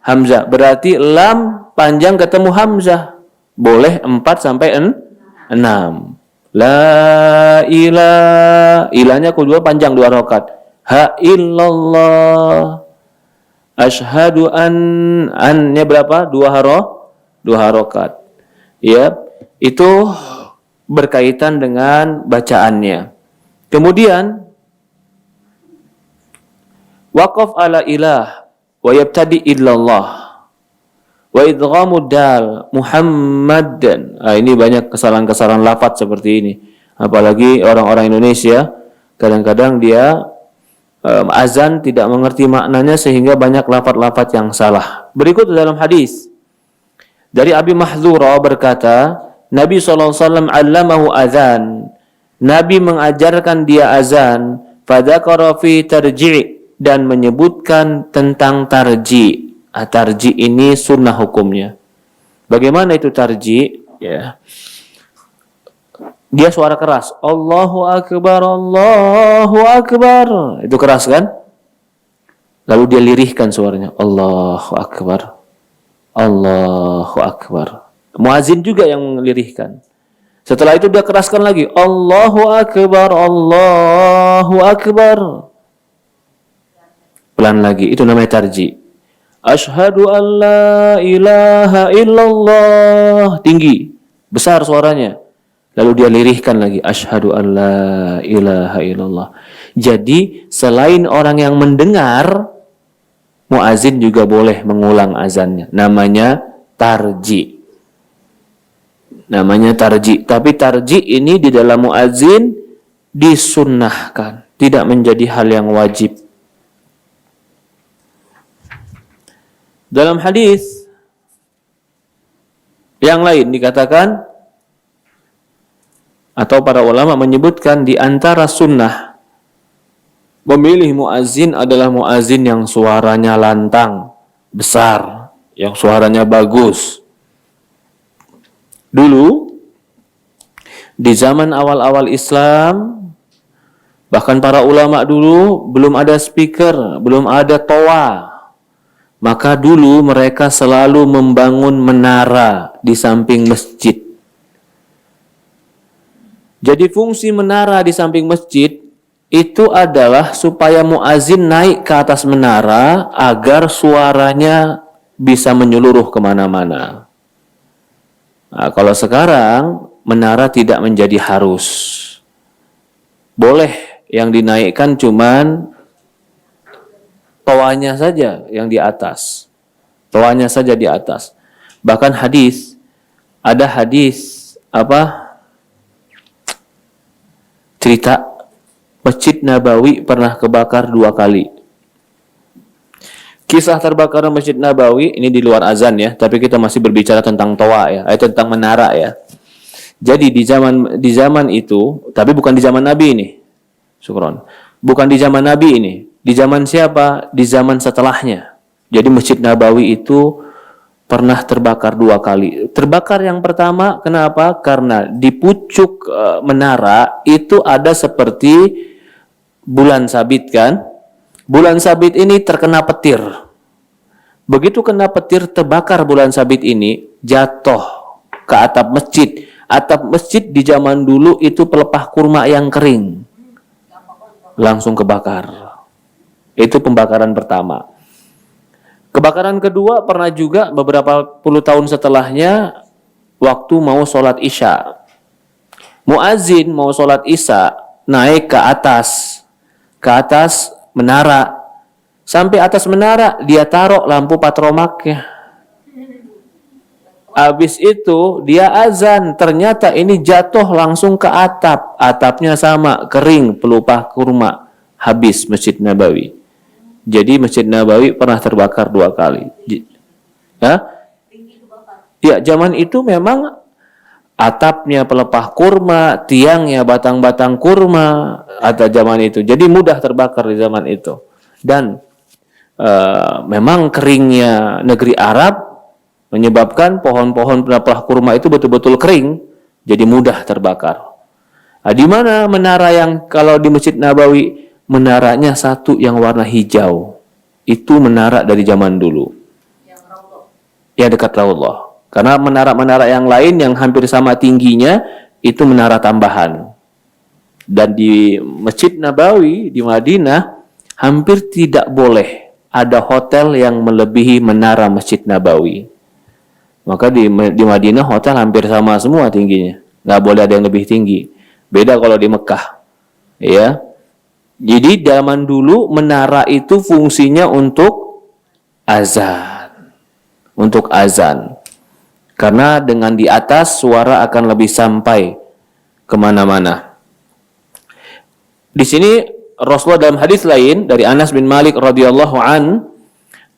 hamzah. Berarti lam panjang ketemu hamzah. Boleh 4 sampai 6. La ilah. Ilahnya kedua panjang 2 rakaat. Ha illallah. Asyhadu an-nya berapa? 2 harokat. Ya, itu berkaitan dengan bacaannya. Kemudian waqaf ala ilah wa yabtadi illallah wa idghamud dal Muhammadan. Ini banyak kesalahan-kesalahan lafaz seperti ini. Apalagi orang-orang Indonesia, kadang-kadang dia azan tidak mengerti maknanya sehingga banyak lafaz-lafaz yang salah. Berikut dalam hadis dari Abi Mahdzura berkata, Nabi SAW allamahu azan. Nabi mengajarkan dia azan. Fadzakara fi tarji' dan menyebutkan tentang tarji'. Tarji' ini sunnah hukumnya. Bagaimana itu tarji'? Ya. Dia suara keras. Allahu Akbar, Allahu Akbar. Itu keras kan? Lalu dia lirihkan suaranya. Allahu Akbar, Allahu Akbar. Muazin juga yang melirihkan. Setelah itu dia keraskan lagi. Allahu Akbar, Allahu Akbar. Pelan lagi. Itu namanya tarji. Asyhadu an la ilaha illallah. Tinggi. Besar suaranya. Lalu dia lirihkan lagi. Asyhadu an la ilaha illallah. Jadi selain orang yang mendengar, muazin juga boleh mengulang azannya. Namanya tarji. Namanya tarji. Tapi tarji ini di dalam muazin disunnahkan, tidak menjadi hal yang wajib. Dalam hadis yang lain dikatakan, atau para ulama menyebutkan di antara sunnah memilih muazin adalah muazin yang suaranya lantang, besar, yang suaranya bagus. Dulu, di zaman awal-awal Islam, bahkan para ulama dulu belum ada speaker, belum ada toa. Maka dulu mereka selalu membangun menara di samping masjid. Jadi fungsi menara di samping masjid itu adalah supaya muazin naik ke atas menara agar suaranya bisa menyeluruh kemana-mana. Nah, kalau sekarang menara tidak menjadi harus. Boleh yang dinaikkan cuman toanya saja yang di atas. Toanya saja di atas. Bahkan ada hadis cerita Masjid Nabawi pernah kebakar 2 kali. Kisah terbakar Masjid Nabawi ini di luar azan ya, tapi kita masih berbicara tentang toa ya, tentang menara ya. Jadi di zaman itu, tapi bukan di zaman Nabi ini. Syukron. Bukan di zaman Nabi ini. Di zaman siapa? Di zaman setelahnya. Jadi Masjid Nabawi itu pernah terbakar 2 kali. Terbakar yang pertama, kenapa? Karena di pucuk menara itu ada seperti bulan sabit kan? Bulan sabit ini terkena petir. Begitu kena petir, terbakar bulan sabit ini, jatuh ke atap masjid. Atap masjid di zaman dulu itu pelepah kurma yang kering. Langsung kebakar. Itu pembakaran pertama. Kebakaran kedua pernah juga beberapa puluh tahun setelahnya, waktu mau sholat isya. Muazin mau sholat isya, naik ke atas menara. Sampai atas menara, dia taruh lampu patromaknya. Habis itu, dia azan. Ternyata ini jatuh langsung ke atap. Atapnya sama, kering, pelupa kurma. Habis Masjid Nabawi. Jadi Masjid Nabawi pernah terbakar 2 kali. Ya, zaman itu memang atapnya pelepah kurma, tiangnya batang-batang kurma atau zaman itu. Jadi mudah terbakar di zaman itu. Dan memang keringnya negeri Arab menyebabkan pohon-pohon pelepah kurma itu betul-betul kering, jadi mudah terbakar. Nah, di mana menara yang kalau di Masjid Nabawi menaranya satu yang warna hijau, itu menara dari zaman dulu,
Yang Raudhah.
ya dekat Raudhah. Karena menara-menara yang lain yang hampir sama tingginya itu menara tambahan. Dan di Masjid Nabawi di Madinah hampir tidak boleh ada hotel yang melebihi menara Masjid Nabawi. Maka di Madinah hotel hampir sama semua tingginya. Nggak boleh ada yang lebih tinggi. Beda kalau di Mekah. Ya. Jadi zaman dulu menara itu fungsinya untuk azan. Untuk azan. Karena dengan di atas suara akan lebih sampai kemana-mana. Di sini Rasulullah dalam hadis lain dari Anas bin Malik radhiyallahu an,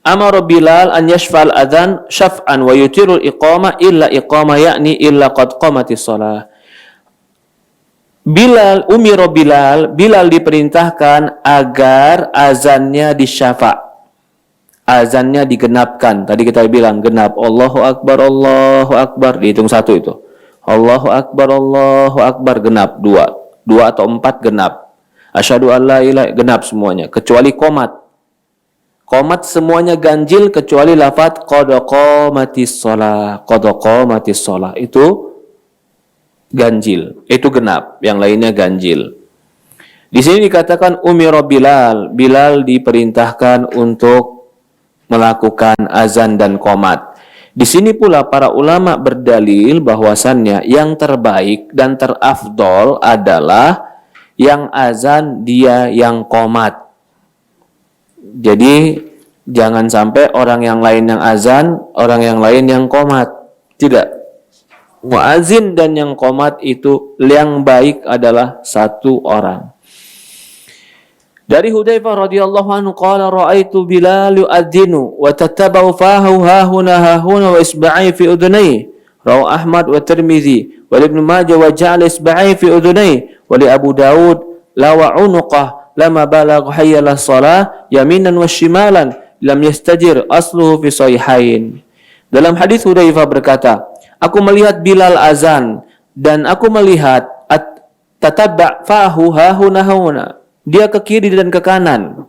amara Bilal an yashfa'al adzan syaf'an wa yutirul iqamah illa iqamah yakni illa qad qamatis shalah. Bilal diperintahkan agar azannya disyafa'. Azannya digenapkan. Tadi kita bilang genap. Allahu Akbar, dihitung satu itu. Allahu Akbar, genap. Dua atau empat genap. Asyhadu an la ilaha genap semuanya. Kecuali qomat. Qomat semuanya ganjil kecuali lafaz qad qamatis shalah. Qad qamatis shalah. Itu ganjil. Itu genap. Yang lainnya ganjil. Di sini dikatakan umira Bilal. Bilal diperintahkan untuk melakukan azan dan qomat. Di sini pula para ulama berdalil bahwasannya yang terbaik dan terafdol adalah yang azan dia yang qomat. Jadi jangan sampai orang yang lain yang azan, orang yang lain yang qomat. Tidak. Muazin dan yang qomat itu yang baik adalah satu orang. Dari Hudzaifah radhiyallahu anhu qala ra'aitu Bilal yu'adzinu wa tatabau fahu hahuna wa isba'i fi udunayhi. Rawi Ahmad wa Tirmizi wa Ibnu Majah wa ja'ala isba'i fi udunayhi wa li Abu Daud lawa unuqah lama balagha hayyala shalah yaminan wa shimalan lam yastajir asluhu fi sahihain. Dalam hadis Hudzaifah berkata, aku melihat Bilal azan dan aku melihat tatabba fahu hahuna. Dia ke kiri dan ke kanan.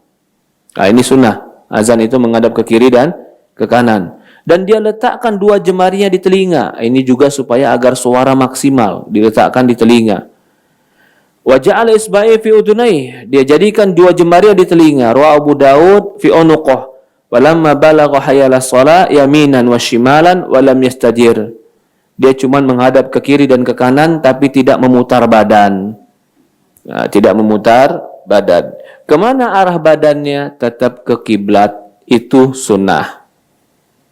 Nah, ini sunnah. Azan itu menghadap ke kiri dan ke kanan. Dan dia letakkan dua jemarinya di telinga. Ini juga supaya agar suara maksimal diletakkan di telinga. Wa ja'ala isba'i fi udunai. Dia jadikan dua jemarinya di telinga. Rawi Abu Daud fi unuqah. Walamma balagha hayyala shalah yaminan wa shimalan wa lam yastadir. Dia cuma menghadap ke kiri dan ke kanan tapi tidak memutar badan. Nah, tidak memutar badan. Kemana arah badannya? Tetap ke kiblat. Itu sunnah.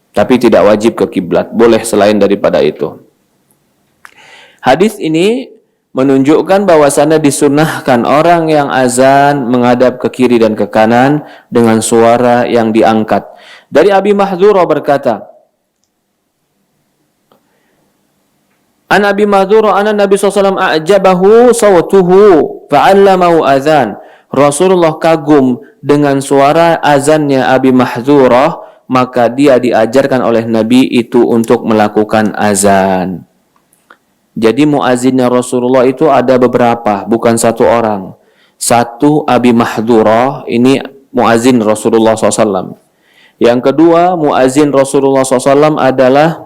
Tapi tidak wajib ke kiblat. Boleh selain daripada itu. Hadis ini menunjukkan bahwasannya disunnahkan orang yang azan menghadap ke kiri dan ke kanan dengan suara yang diangkat. Dari Abi Mahdzura berkata, An Abi Mahdzura anna Nabi SAW a'jabahu sawtuhu fa'allamahu azan. Rasulullah kagum dengan suara azannya Abi Mahdzura, maka dia diajarkan oleh Nabi itu untuk melakukan azan. Jadi muazzinnya Rasulullah itu ada beberapa, bukan satu orang. Satu Abi Mahdzura, ini muazzin Rasulullah SAW. Yang kedua muazzin Rasulullah SAW adalah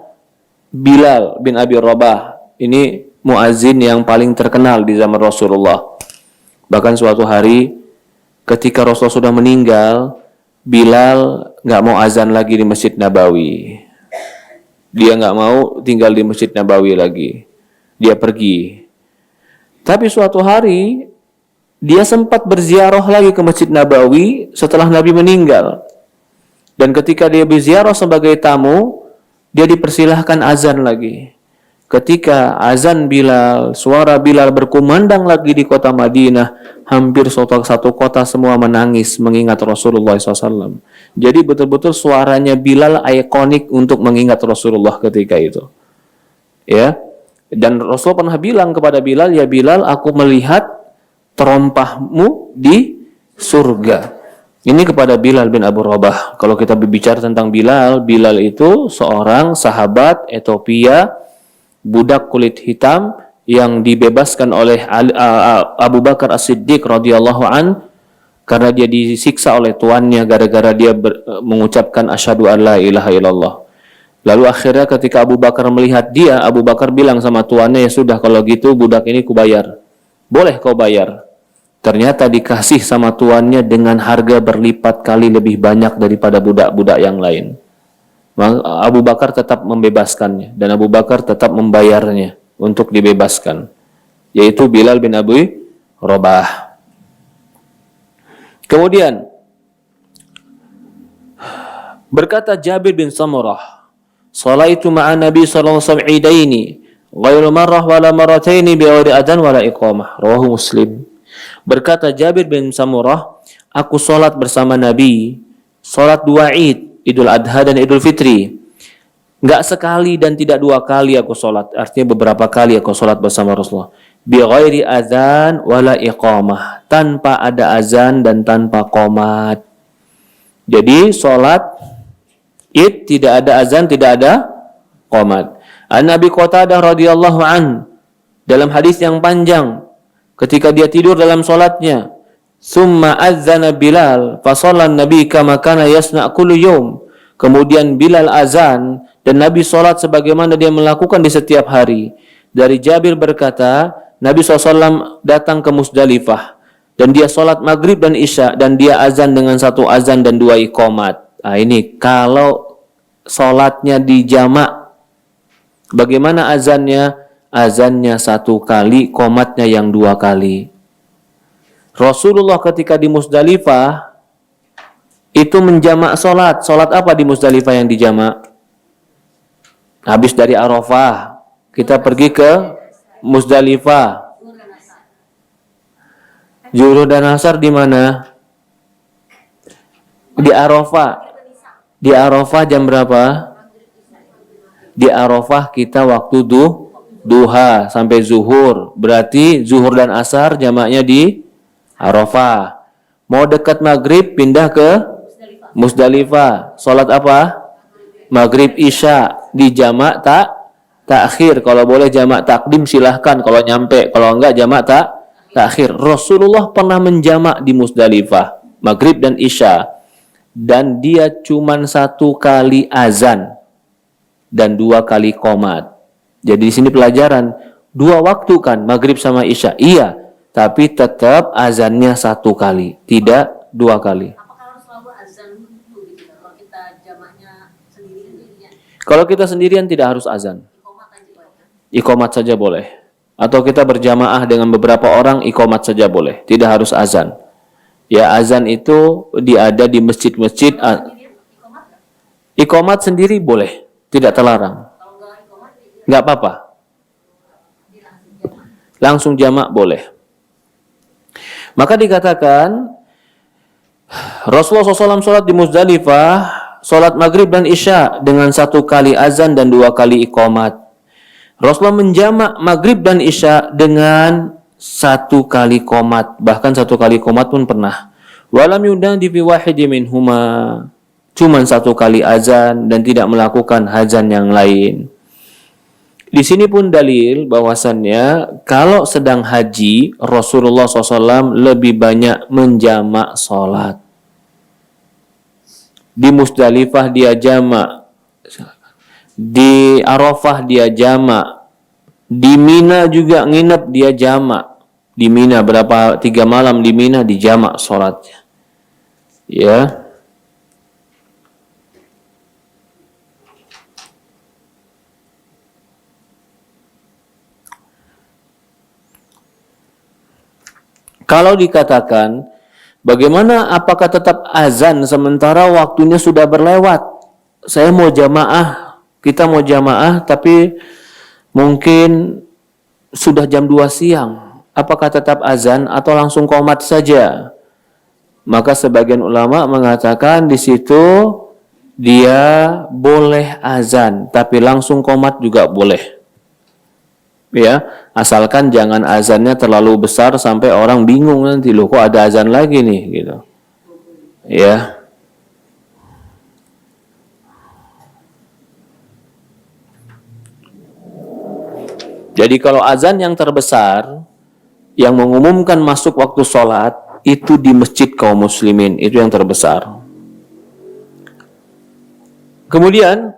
Bilal bin Abi Rabah. Ini muazzin yang paling terkenal di zaman Rasulullah. Bahkan suatu hari ketika Rasulullah sudah meninggal, Bilal nggak mau azan lagi di Masjid Nabawi. Dia nggak mau tinggal di Masjid Nabawi lagi. Dia pergi. Tapi suatu hari dia sempat berziarah lagi ke Masjid Nabawi setelah Nabi meninggal. Dan ketika dia berziarah sebagai tamu, dia dipersilahkan azan lagi. ketika azan Bilal, suara Bilal berkumandang lagi di kota Madinah, hampir satu kota semua menangis mengingat Rasulullah SAW. Jadi betul-betul suaranya Bilal ikonik untuk mengingat Rasulullah ketika itu. Ya. Dan Rasul pernah bilang kepada Bilal, ya Bilal, aku melihat terompahmu di surga. Ini kepada Bilal bin Abu Rabah. Kalau kita berbicara tentang Bilal, Bilal itu seorang sahabat Ethiopia, budak kulit hitam yang dibebaskan oleh Abu Bakar As-Siddiq radhiyallahu an karena dia disiksa oleh tuannya gara-gara dia mengucapkan asyhadu an la ilaha illallah. Lalu akhirnya ketika Abu Bakar melihat dia, Abu Bakar bilang sama tuannya, ya sudah kalau gitu budak ini kubayar. Boleh kau bayar. Ternyata dikasih sama tuannya dengan harga berlipat kali lebih banyak daripada budak-budak yang lain. Abu Bakar tetap membebaskannya dan Abu Bakar tetap membayarnya untuk dibebaskan, yaitu Bilal bin Abi Rabah. Kemudian berkata Jabir bin Samurah, "Shalaitu ma'a Nabi sallallahu alaihi wasallam idaini, ghairu marrah wala marrataini bi ghairi adzan wala iqamah." Rawahu Muslim. Berkata Jabir bin Samurah, aku sholat bersama Nabi, sholat dua Id, Idul Adha dan Idul Fitri. Enggak sekali dan tidak dua kali aku sholat, artinya beberapa kali aku sholat bersama Rasulullah. Bi ghairi adzan wala iqamah, tanpa ada azan dan tanpa qomat. Jadi sholat Id tidak ada azan, tidak ada qomat. An Abi Qatadah radhiyallahu an, dalam hadis yang panjang, ketika dia tidur dalam solatnya, summa adzana Bilal fasallan Nabi kama kana yasna kullu yawm. Kemudian Bilal azan dan Nabi solat sebagaimana dia melakukan di setiap hari. Dari Jabir berkata, Nabi SAW datang ke Musdalifah dan dia solat maghrib dan isya dan dia azan dengan satu azan dan dua iqamat. Nah ini kalau solatnya di jamak, bagaimana azannya? Azannya satu kali, qomatnya yang dua kali. Rasulullah ketika di Musdalifah itu menjamak solat. Solat apa di Musdalifah yang dijamak? Habis dari Arafah, kita pergi ke Musdalifah. Zuhur dan Asar di mana? Di Arafah. Di Arafah jam berapa? Di Arafah kita waktu duha sampai zuhur. Berarti zuhur dan asar jamaknya di Arafah. Mau dekat maghrib pindah ke Musdalifah. Salat apa? Maghrib isya di jamak takhir. Kalau boleh jamak takdim silahkan kalau nyampe. Kalau enggak jamak takhir. Rasulullah pernah menjamak di Musdalifah maghrib dan isya, dan dia cuman satu kali azan dan dua kali qomat. Jadi di sini pelajaran, dua waktu kan, maghrib sama isya. Iya, tapi tetap azannya satu kali, tidak dua kali.
Apakah harus selalu azan dulu gitu? Kalau kita jamaknya sendirian?
Kalau kita sendirian tidak harus azan.
Iqamat aja boleh.
Iqamat saja boleh. Atau kita berjamaah dengan beberapa orang, iqamat saja boleh. Tidak harus azan. Ya, azan itu ada di masjid-masjid.
Sendirian iqamat nggak?
Iqamat sendiri boleh, tidak terlarang.
Kalau nggak iqamat,
Nggak apa-apa. Langsung jamak boleh. Maka dikatakan Rasulullah SAW sholat di Muzdalifah, sholat maghrib dan isya dengan satu kali azan dan dua kali iqamat. Rasulullah menjamak maghrib dan isya dengan satu kali qomat, bahkan satu kali qomat pun pernah. Walam yudandi fi wahidi minhuma, cuman satu kali azan dan tidak melakukan azan yang lain. Di sini pun dalil bahwasannya kalau sedang haji, Rasulullah SAW lebih banyak menjamak sholat. Di Musdalifah dia jamak, di Arafah dia jamak, di Mina juga nginep dia jamak. Di Mina berapa 3 malam di Mina dijamak sholatnya. Ya. Kalau dikatakan, bagaimana apakah tetap azan sementara waktunya sudah berlewat? Saya mau jamaah, kita mau jamaah, tapi mungkin sudah jam 2 siang, apakah tetap azan atau langsung qomat saja? Maka sebagian ulama mengatakan di situ dia boleh azan, tapi langsung qomat juga boleh. Ya, asalkan jangan azannya terlalu besar sampai orang bingung nanti, loh kok ada azan lagi nih gitu. Ya. Jadi kalau azan yang terbesar yang mengumumkan masuk waktu sholat itu di masjid kaum muslimin, itu yang terbesar. Kemudian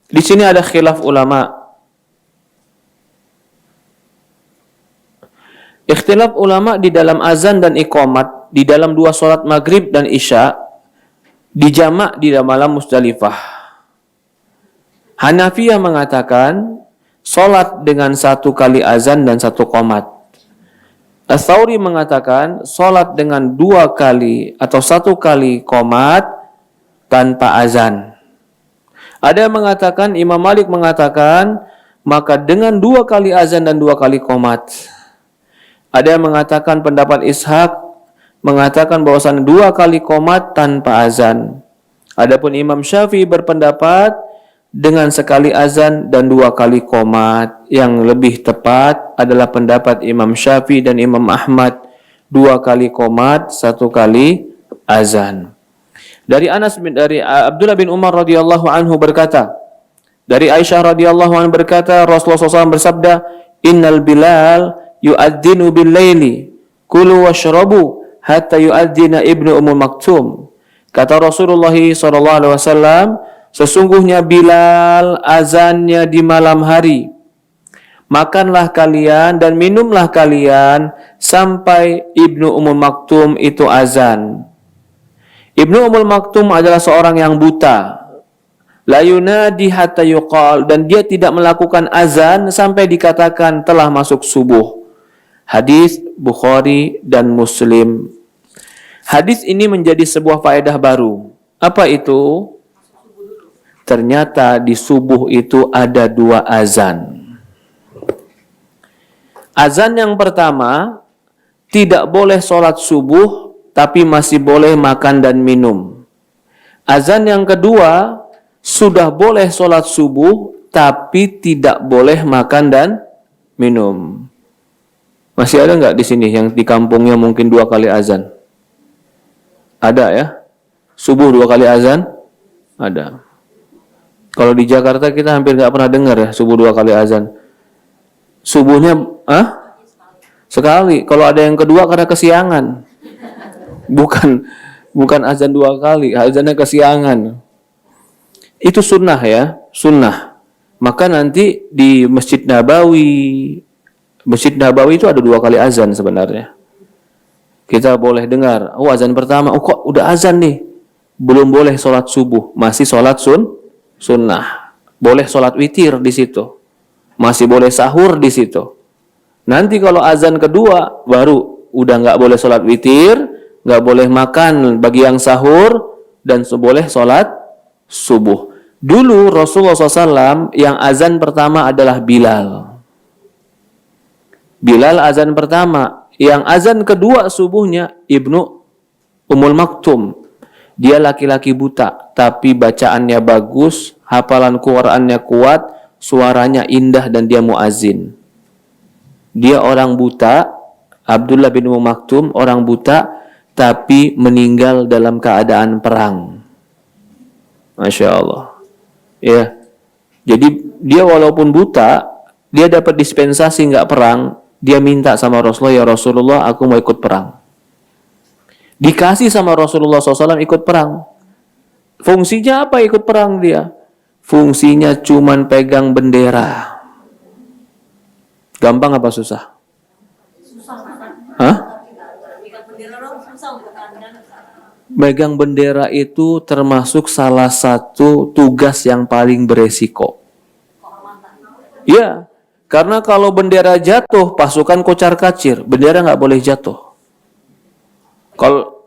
di sini ada khilaf ulama. Ikhtilaf ulama di dalam azan dan iqamat di dalam dua sholat maghrib dan isya dijamak di malam Musdalifah. Hanafiyah mengatakan sholat dengan 1 kali azan dan 1 qomat. Ats-Tsauri mengatakan sholat dengan 2 kali atau 1 kali qomat tanpa azan. Ada yang mengatakan, Imam Malik mengatakan maka dengan 2 kali azan dan 2 kali qomat. Ada yang mengatakan pendapat Ishaq mengatakan bahwasan 2 kali qomat tanpa azan. Adapun Imam Syafi'i berpendapat dengan sekali azan dan 2 kali qomat. Yang lebih tepat adalah pendapat Imam Syafi'i dan Imam Ahmad, 2 kali qomat, 1 kali azan. Dari Abdullah bin Umar radhiyallahu anhu berkata, dari Aisyah radhiyallahu anha berkata, Rasulullah SAW bersabda, "Innal Bilal yu'adzinu bil laili, kulu washrabu hatta yu'adzina Ibnu Maktum." Kata Rasulullah SAW, sesungguhnya Bilal azannya di malam hari. Makanlah kalian dan minumlah kalian sampai Ibnu Maktum itu azan. Ibnu Maktum adalah seorang yang buta. La yunadi hatta yuqal, dan dia tidak melakukan azan sampai dikatakan telah masuk subuh. Hadis Bukhari dan Muslim. Hadis ini menjadi sebuah faedah baru. Apa itu? Ternyata di subuh itu ada 2 azan. Azan yang pertama, tidak boleh sholat subuh, tapi masih boleh makan dan minum. Azan yang kedua, sudah boleh sholat subuh, tapi tidak boleh makan dan minum. Masih ada nggak di sini yang di kampungnya mungkin 2 kali azan? Ada ya? Subuh 2 kali azan? Ada. Kalau di Jakarta kita hampir nggak pernah dengar ya subuh 2 kali azan. Subuhnya, sekali. Kalau ada yang kedua karena kesiangan. Bukan azan 2 kali, azannya kesiangan. Itu sunnah ya, sunnah. Maka nanti di Masjid Nabawi itu ada 2 kali azan sebenarnya. Kita boleh dengar, oh azan pertama, oh kok udah azan nih. Belum boleh sholat subuh, masih sholat sunnah. Boleh sholat witir di situ. Masih boleh sahur di situ. Nanti kalau azan kedua, baru udah nggak boleh sholat witir, nggak boleh makan bagi yang sahur, dan boleh sholat subuh. Dulu Rasulullah SAW yang azan pertama adalah Bilal. Bilal azan pertama. Yang azan kedua subuhnya Ibnu Maktum. Dia laki-laki buta, tapi bacaannya bagus, hafalan Qur'annya kuat, suaranya indah, dan dia muazin. Dia orang buta, Abdullah bin Maktum orang buta, tapi meninggal dalam keadaan perang. Masya Allah. Ya, jadi dia walaupun buta, dia dapat dispensasi nggak perang. Dia minta sama Rasulullah, ya Rasulullah, aku mau ikut perang. Dikasih sama Rasulullah SAW ikut perang. Fungsinya apa ikut perang dia? Fungsinya cuman pegang bendera. Gampang apa susah? Hah? Megang bendera itu termasuk salah satu tugas yang paling beresiko. Ya, karena kalau bendera jatuh, pasukan kocar-kacir. Bendera nggak boleh jatuh. Kalau,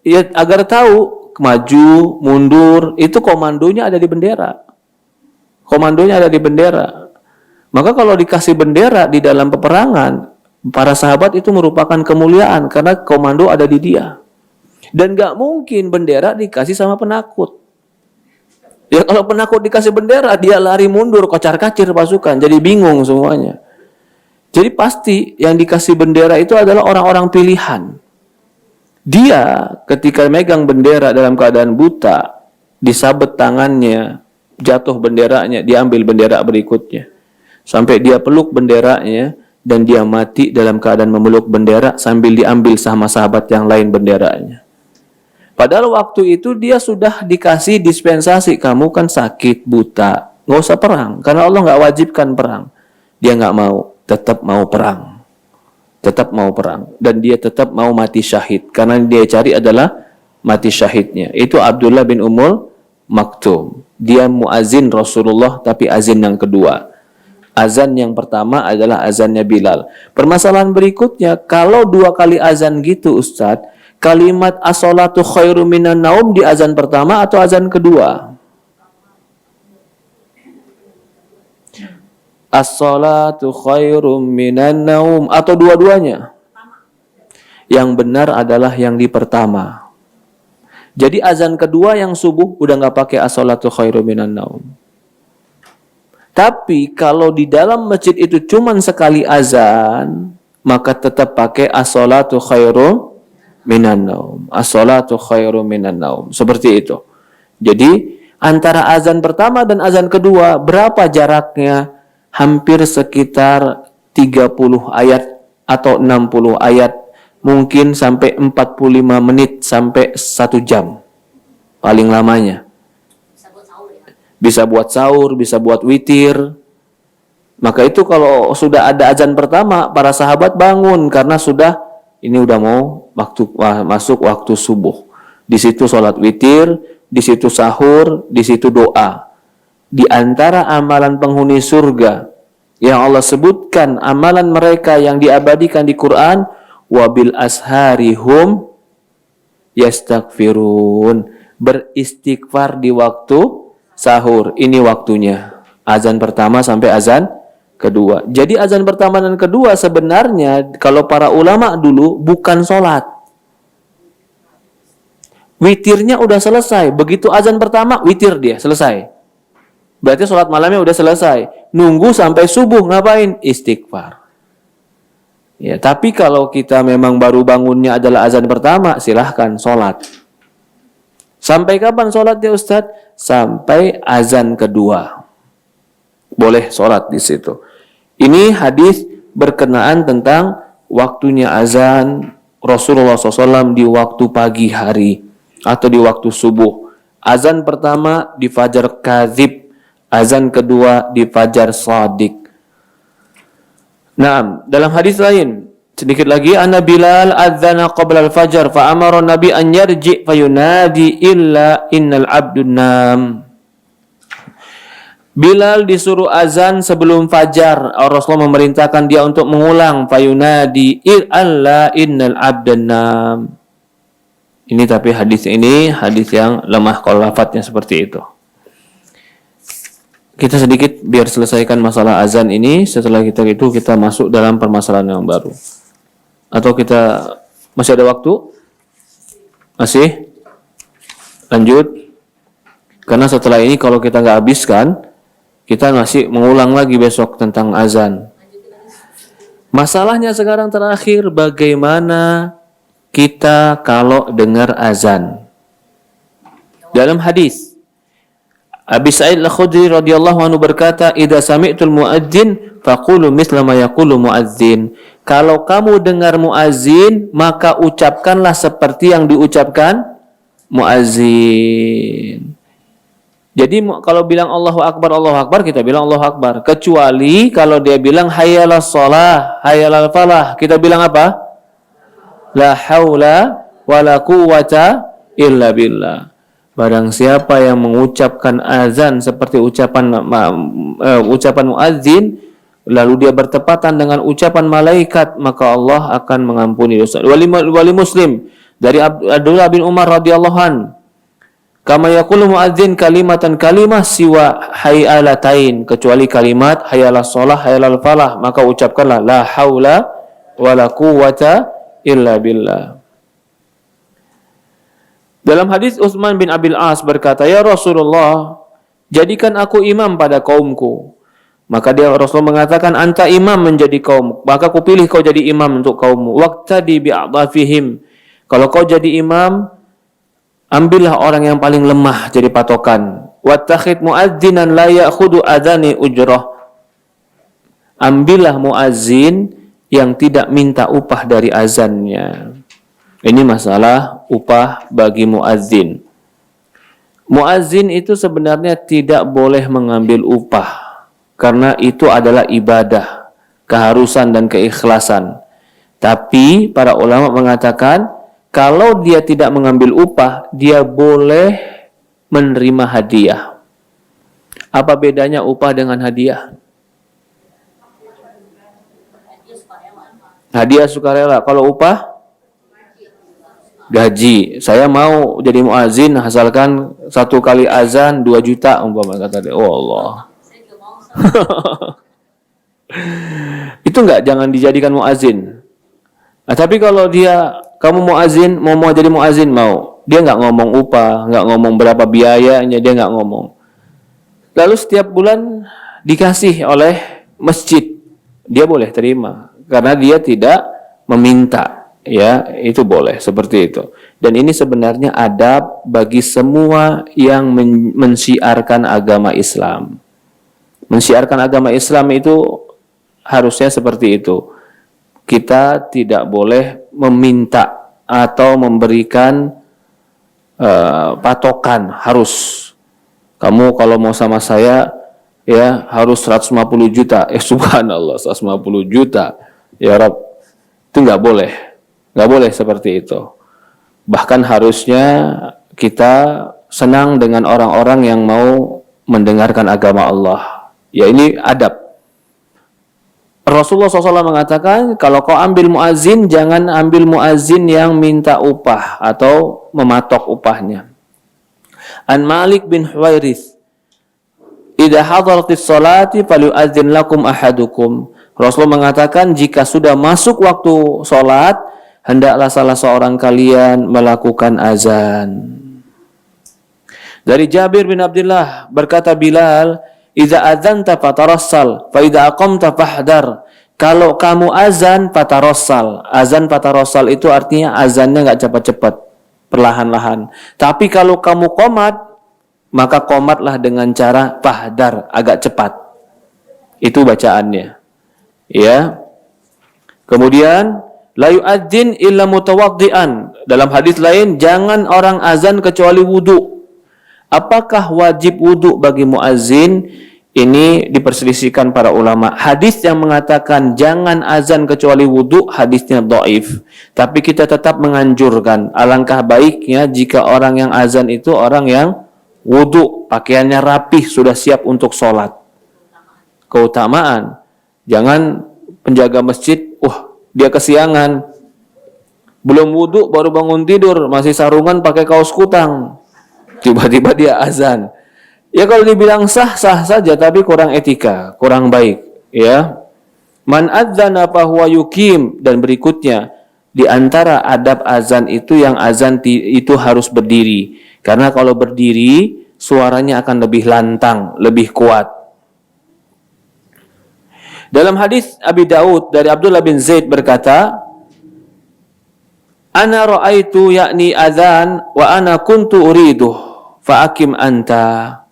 ya agar tahu maju, mundur, itu komandonya ada di bendera. Komandonya ada di bendera. Maka kalau dikasih bendera di dalam peperangan, para sahabat itu merupakan kemuliaan karena komando ada di dia. Dan gak mungkin bendera dikasih sama penakut. Ya kalau penakut dikasih bendera, dia lari mundur, kocar-kacir pasukan, jadi bingung semuanya. Jadi pasti yang dikasih bendera itu adalah orang-orang pilihan. Dia ketika megang bendera dalam keadaan buta, disabet tangannya, jatuh benderanya, diambil bendera berikutnya. Sampai dia peluk benderanya, dan dia mati dalam keadaan memeluk bendera sambil diambil sama sahabat yang lain benderanya. Padahal waktu itu dia sudah dikasih dispensasi, kamu kan sakit, buta, nggak usah perang, karena Allah nggak wajibkan perang. Dia nggak mau, tetap mau perang, tetap mau perang, dan dia tetap mau mati syahid, karena dia cari adalah mati syahidnya. Itu Abdullah bin Ummul Maktum. Dia muazin Rasulullah, tapi azin yang kedua. Azan yang pertama adalah azannya Bilal. Permasalahan berikutnya, kalau 2 kali azan gitu Ustadz, kalimat as-salatu khairu minan naum di azan pertama atau azan kedua? As-salatu khairu minan naum atau dua-duanya? Yang benar adalah yang di pertama. Jadi azan kedua yang subuh udah nggak pakai as-salatu khairu minan naum. Tapi kalau di dalam masjid itu cuma sekali azan, maka tetap pakai as-salatu khairu minan naum. As-salatu khairu minan naum. Seperti itu. Jadi antara azan pertama dan azan kedua berapa jaraknya? Hampir sekitar 30 ayat atau 60 ayat. Mungkin sampai 45 menit sampai 1 jam. Paling lamanya. Bisa buat sahur, bisa buat witir. Maka itu kalau sudah ada azan pertama, para sahabat bangun karena sudah ini udah mau masuk waktu subuh. Di situ sholat witir, di situ sahur, di situ doa. Di antara amalan penghuni surga yang Allah sebutkan amalan mereka yang diabadikan di Quran, wabil asharihum yastaghfirun, beristighfar di waktu sahur. Ini waktunya azan pertama sampai azan kedua. Jadi azan pertama dan kedua sebenarnya kalau para ulama dulu bukan sholat. Witirnya udah selesai. Begitu azan pertama, witir dia selesai. Berarti sholat malamnya udah selesai. Nunggu sampai subuh ngapain? Istighfar. Ya, tapi kalau kita memang baru bangunnya adalah azan pertama, silahkan sholat. Sampai kapan sholatnya Ustadz? Sampai azan kedua. Boleh sholat di situ. Ini hadis berkenaan tentang waktunya azan Rasulullah SAW di waktu pagi hari atau di waktu subuh. Azan pertama di fajar kadzib, azan kedua di fajar shadiq. Nah, dalam hadis lain sedikit lagi, anna Bilal adzana qabla al-fajr fa amara nabi an yarji fayunadi illa innal abdun nam. Bilal disuruh azan sebelum fajar. Rasulullah memerintahkan dia untuk mengulang fayunadi illa innal abdun nam. Ini tapi hadis ini hadis yang lemah kalau lafadznya seperti itu. Kita sedikit biar selesaikan masalah azan ini. Setelah kita masuk dalam permasalahan yang baru. Atau kita masih ada waktu? Masih? Lanjut. Karena setelah ini kalau kita nggak habiskan, kita masih mengulang lagi besok tentang azan. Masalahnya sekarang terakhir, bagaimana kita kalau dengar azan? Dalam hadis Abi Sa'id Al-Khudri radhiyallahu anhu berkata, "Idza sami'tul muadzin faqulu misla ma yaqulu muadzin." Kalau kamu dengar muadzin, maka ucapkanlah seperti yang diucapkan muadzin. Jadi kalau bilang Allahu Akbar, kita bilang Allahu Akbar. Kecuali kalau dia bilang hayyalas shalah, hayyalal falah, kita bilang apa? La haula wala quwwata illa billah. Barang siapa yang mengucapkan azan seperti ucapan muadzin, lalu dia bertepatan dengan ucapan malaikat, maka Allah akan mengampuni dosa. Wali Muslim dari Abdullah bin Umar radhiyallahu an, Kama yaqulu muadzin kalimatan kalimah siwa hayalatain, kecuali kalimat hayalas shalah hayalal falah, maka ucapkanlah la haula wala quwwata illa billah. Dalam hadis Utsman bin Abil As berkata, "Ya Rasulullah, jadikan aku imam pada kaumku." Maka Rasulullah mengatakan, "Anta imam menjadi kaum, maka aku pilih kau jadi imam untuk kaummu. Waqtadi bi'adhafihim." Kalau kau jadi imam, ambillah orang yang paling lemah jadi patokan. Wattakhid muazzinan la ya'khudhu adhani ujrah. Ambillah muazzin yang tidak minta upah dari azannya. Ini masalah upah bagi muazzin. Muazzin itu sebenarnya tidak boleh mengambil upah, karena itu adalah ibadah, keharusan dan keikhlasan. Tapi para ulama mengatakan, kalau dia tidak mengambil upah, dia boleh menerima hadiah. Apa bedanya upah dengan hadiah? Hadiah sukarela. Kalau upah? Gaji. Saya mau jadi muazin asalkan 1 kali azan 2 juta umpama kata dia. Oh Allah. Itu jangan dijadikan muazin. Nah, tapi kalau kamu muazin mau jadi muazin dia nggak ngomong upah, nggak ngomong berapa biayanya, dia nggak ngomong. Lalu setiap bulan dikasih oleh masjid, dia boleh terima karena dia tidak meminta. Ya, itu boleh seperti itu. Dan ini sebenarnya adab bagi semua yang mensiarkan agama Islam. Mensiarkan agama Islam itu harusnya seperti itu. Kita tidak boleh meminta atau memberikan patokan harus. Kamu kalau mau sama saya ya harus 150 juta. Subhanallah, 150 juta. Ya Rabb, itu nggak boleh. Nggak boleh seperti itu. Bahkan harusnya kita senang dengan orang-orang yang mau mendengarkan agama Allah. Ya ini adab. Rasulullah SAW mengatakan, kalau kau ambil muazin, jangan ambil muazin yang minta upah atau mematok upahnya. An Malik bin Huwairits, idza hadaratis salati falyu'adzin lakum ahadukum. Rasulullah mengatakan, jika sudah masuk waktu salat, hendaklah salah seorang kalian melakukan azan. Dari Jabir bin Abdullah berkata Bilal, "Idza adzanta fatarassal, fa idza aqamta fahdar." Kalau kamu azan fatarassal. Azan fatarassal itu artinya azannya enggak cepat-cepat, perlahan-lahan. Tapi kalau kamu qomat, maka qomatlah dengan cara fahdar, agak cepat. Itu bacaannya. Ya. Kemudian la yu'adzin illa mutawaddian. Dalam hadis lain, jangan orang azan kecuali wudu. Apakah wajib wudu bagi muazzin? Ini diperselisihkan para ulama. Hadis yang mengatakan jangan azan kecuali wudu, hadisnya dhaif. Tapi kita tetap menganjurkan. Alangkah baiknya jika orang yang azan itu orang yang wudu, pakaiannya rapih, sudah siap untuk sholat. Keutamaan. Jangan penjaga masjid, dia kesiangan, belum wudhu, baru bangun tidur, masih sarungan pakai kaos kutang, tiba-tiba dia azan. Ya kalau dibilang sah saja, tapi kurang etika, kurang baik. Ya, man adzana fahuwa yukim. Dan berikutnya, di antara adab azan itu yang azan itu harus berdiri, karena kalau berdiri suaranya akan lebih lantang, lebih kuat. Dalam hadis Abi Daud dari Abdullah bin Zaid berkata, "Ana ra'aitu yakni adzan wa ana kuntu uridu fa akim anta."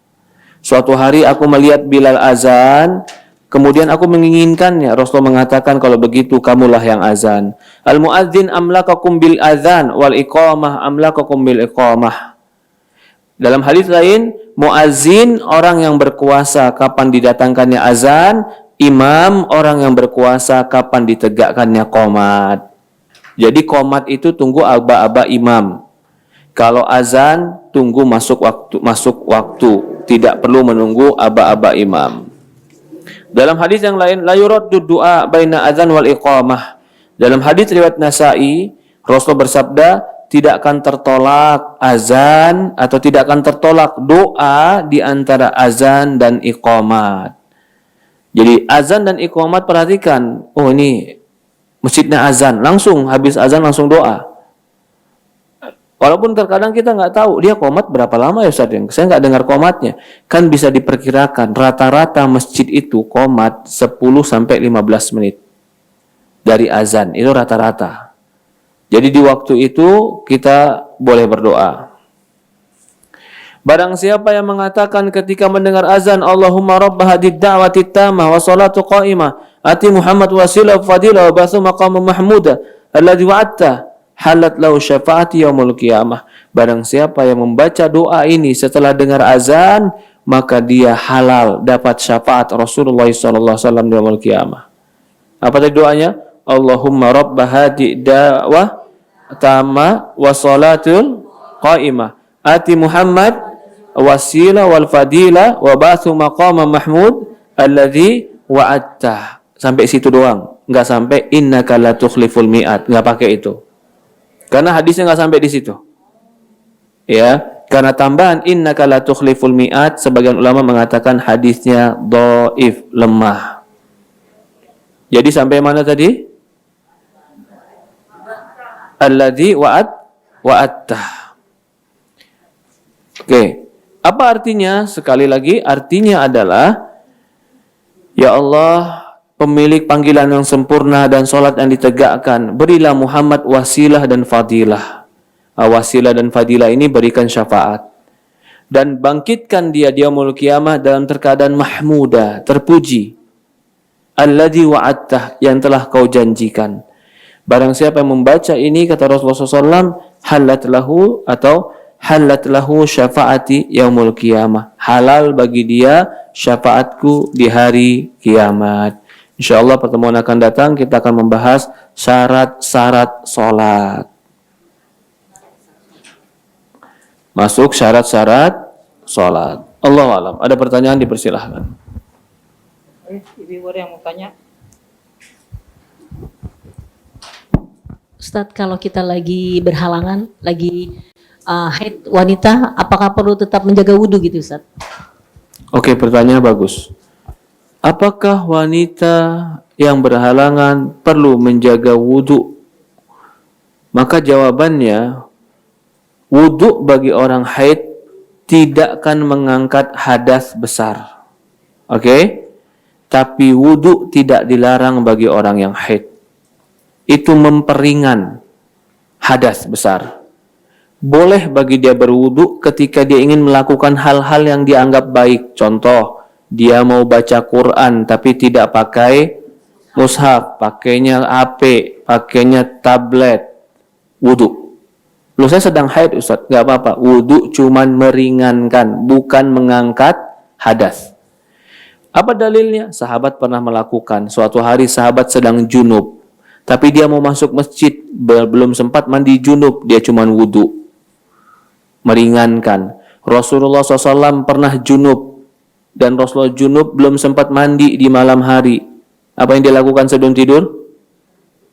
Suatu hari aku melihat Bilal azan, kemudian aku menginginkannya. Rasulullah mengatakan, kalau begitu kamulah yang azan. Al muadzin amlakakum bil adzan wal iqamah amlakakum bil iqamah. Dalam hadis lain, muazzin orang yang berkuasa kapan didatangkannya azan, imam orang yang berkuasa kapan ditegakkannya qomat. Jadi qomat itu tunggu aba-aba imam. Kalau azan tunggu masuk waktu, tidak perlu menunggu aba-aba imam. Dalam hadis yang lain, la yuraddu du'a baina adzan wal iqamah. Dalam hadis riwayat Nasa'i, Rasul bersabda, tidak akan tertolak azan atau tidak akan tertolak doa di antara azan dan iqamat. Jadi azan dan iqamat, perhatikan, oh ini masjidnya azan, langsung habis azan langsung doa. Walaupun terkadang kita nggak tahu dia qomat berapa lama ya Ustaz, saya nggak dengar qomatnya. Kan bisa diperkirakan rata-rata masjid itu qomat 10 sampai 15 menit dari azan, itu rata-rata. Jadi di waktu itu kita boleh berdoa. Barang siapa yang mengatakan ketika mendengar azan, Allahumma rabb hadid da'wati tammah wa salatu qa'imah ati Muhammad wasilah fadilah wa ba'thu maqam mahmuda alladhi wa'atta halat lahu syafaati yaumul qiyamah. Barang siapa yang membaca doa ini setelah dengar azan, maka dia halal dapat syafaat Rasulullah sallallahu alaihi wasallam di yaumul qiyamah. Apa tadi doanya? Allahumma rabb hadid da'wah tammah wa salatul qa'imah ati Muhammad wasilah wal fadilah wa ba'thu maqama mahmud alladzi wa'atta. Sampai situ doang, enggak sampai innaka la tukhliful mi'at, enggak pakai itu. Karena hadisnya enggak sampai di situ. Ya, karena tambahan innaka la tukhliful mi'at, sebagian ulama mengatakan hadisnya dhaif, lemah. Jadi sampai mana tadi? Alladzi wa'atta. Oke. Apa artinya? Sekali lagi, artinya adalah ya Allah, pemilik panggilan yang sempurna dan solat yang ditegakkan, berilah Muhammad wasilah dan fadilah. Wasilah dan fadilah ini berikan syafaat. Dan bangkitkan dia di yaumul qiyamah dalam keadaan mahmuda, terpuji. Alladzi wa'attah, yang telah kau janjikan. Barang siapa yang membaca ini, kata Rasulullah SAW, halat lahu syafaati yaumul qiyamah. Halal bagi dia syafaatku di hari kiamat. InsyaAllah pertemuan akan datang kita akan membahas syarat-syarat sholat. Masuk syarat-syarat sholat. Allahu a'lam. Ada pertanyaan, dipersilahkan.
Ibu ada yang mau tanya?
Ustadz, kalau kita lagi berhalangan, lagi haid wanita, apakah perlu tetap menjaga wudhu gitu Ustadz?
Oke, pertanyaan bagus. Apakah wanita yang berhalangan perlu menjaga wudhu? Maka jawabannya, wudhu bagi orang haid tidak akan mengangkat hadas besar. Oke? Tapi wudhu tidak dilarang bagi orang yang haid. Itu memperingan hadas besar. Boleh bagi dia berwudhu ketika dia ingin melakukan hal-hal yang dianggap baik. Contoh, dia mau baca Quran tapi tidak pakai mushaf, pakainya HP, pakainya tablet, wudhu. Loh, saya sedang haid Ustaz, gak apa-apa. Wudhu cuman meringankan, bukan mengangkat hadas. Apa dalilnya? Sahabat pernah melakukan. Suatu hari sahabat sedang junub, tapi dia mau masuk masjid, belum sempat mandi junub, dia cuman wudhu. Meringankan. Rasulullah SAW pernah junub, dan Rasulullah junub belum sempat mandi di malam hari. Apa yang dia lakukan sebelum tidur?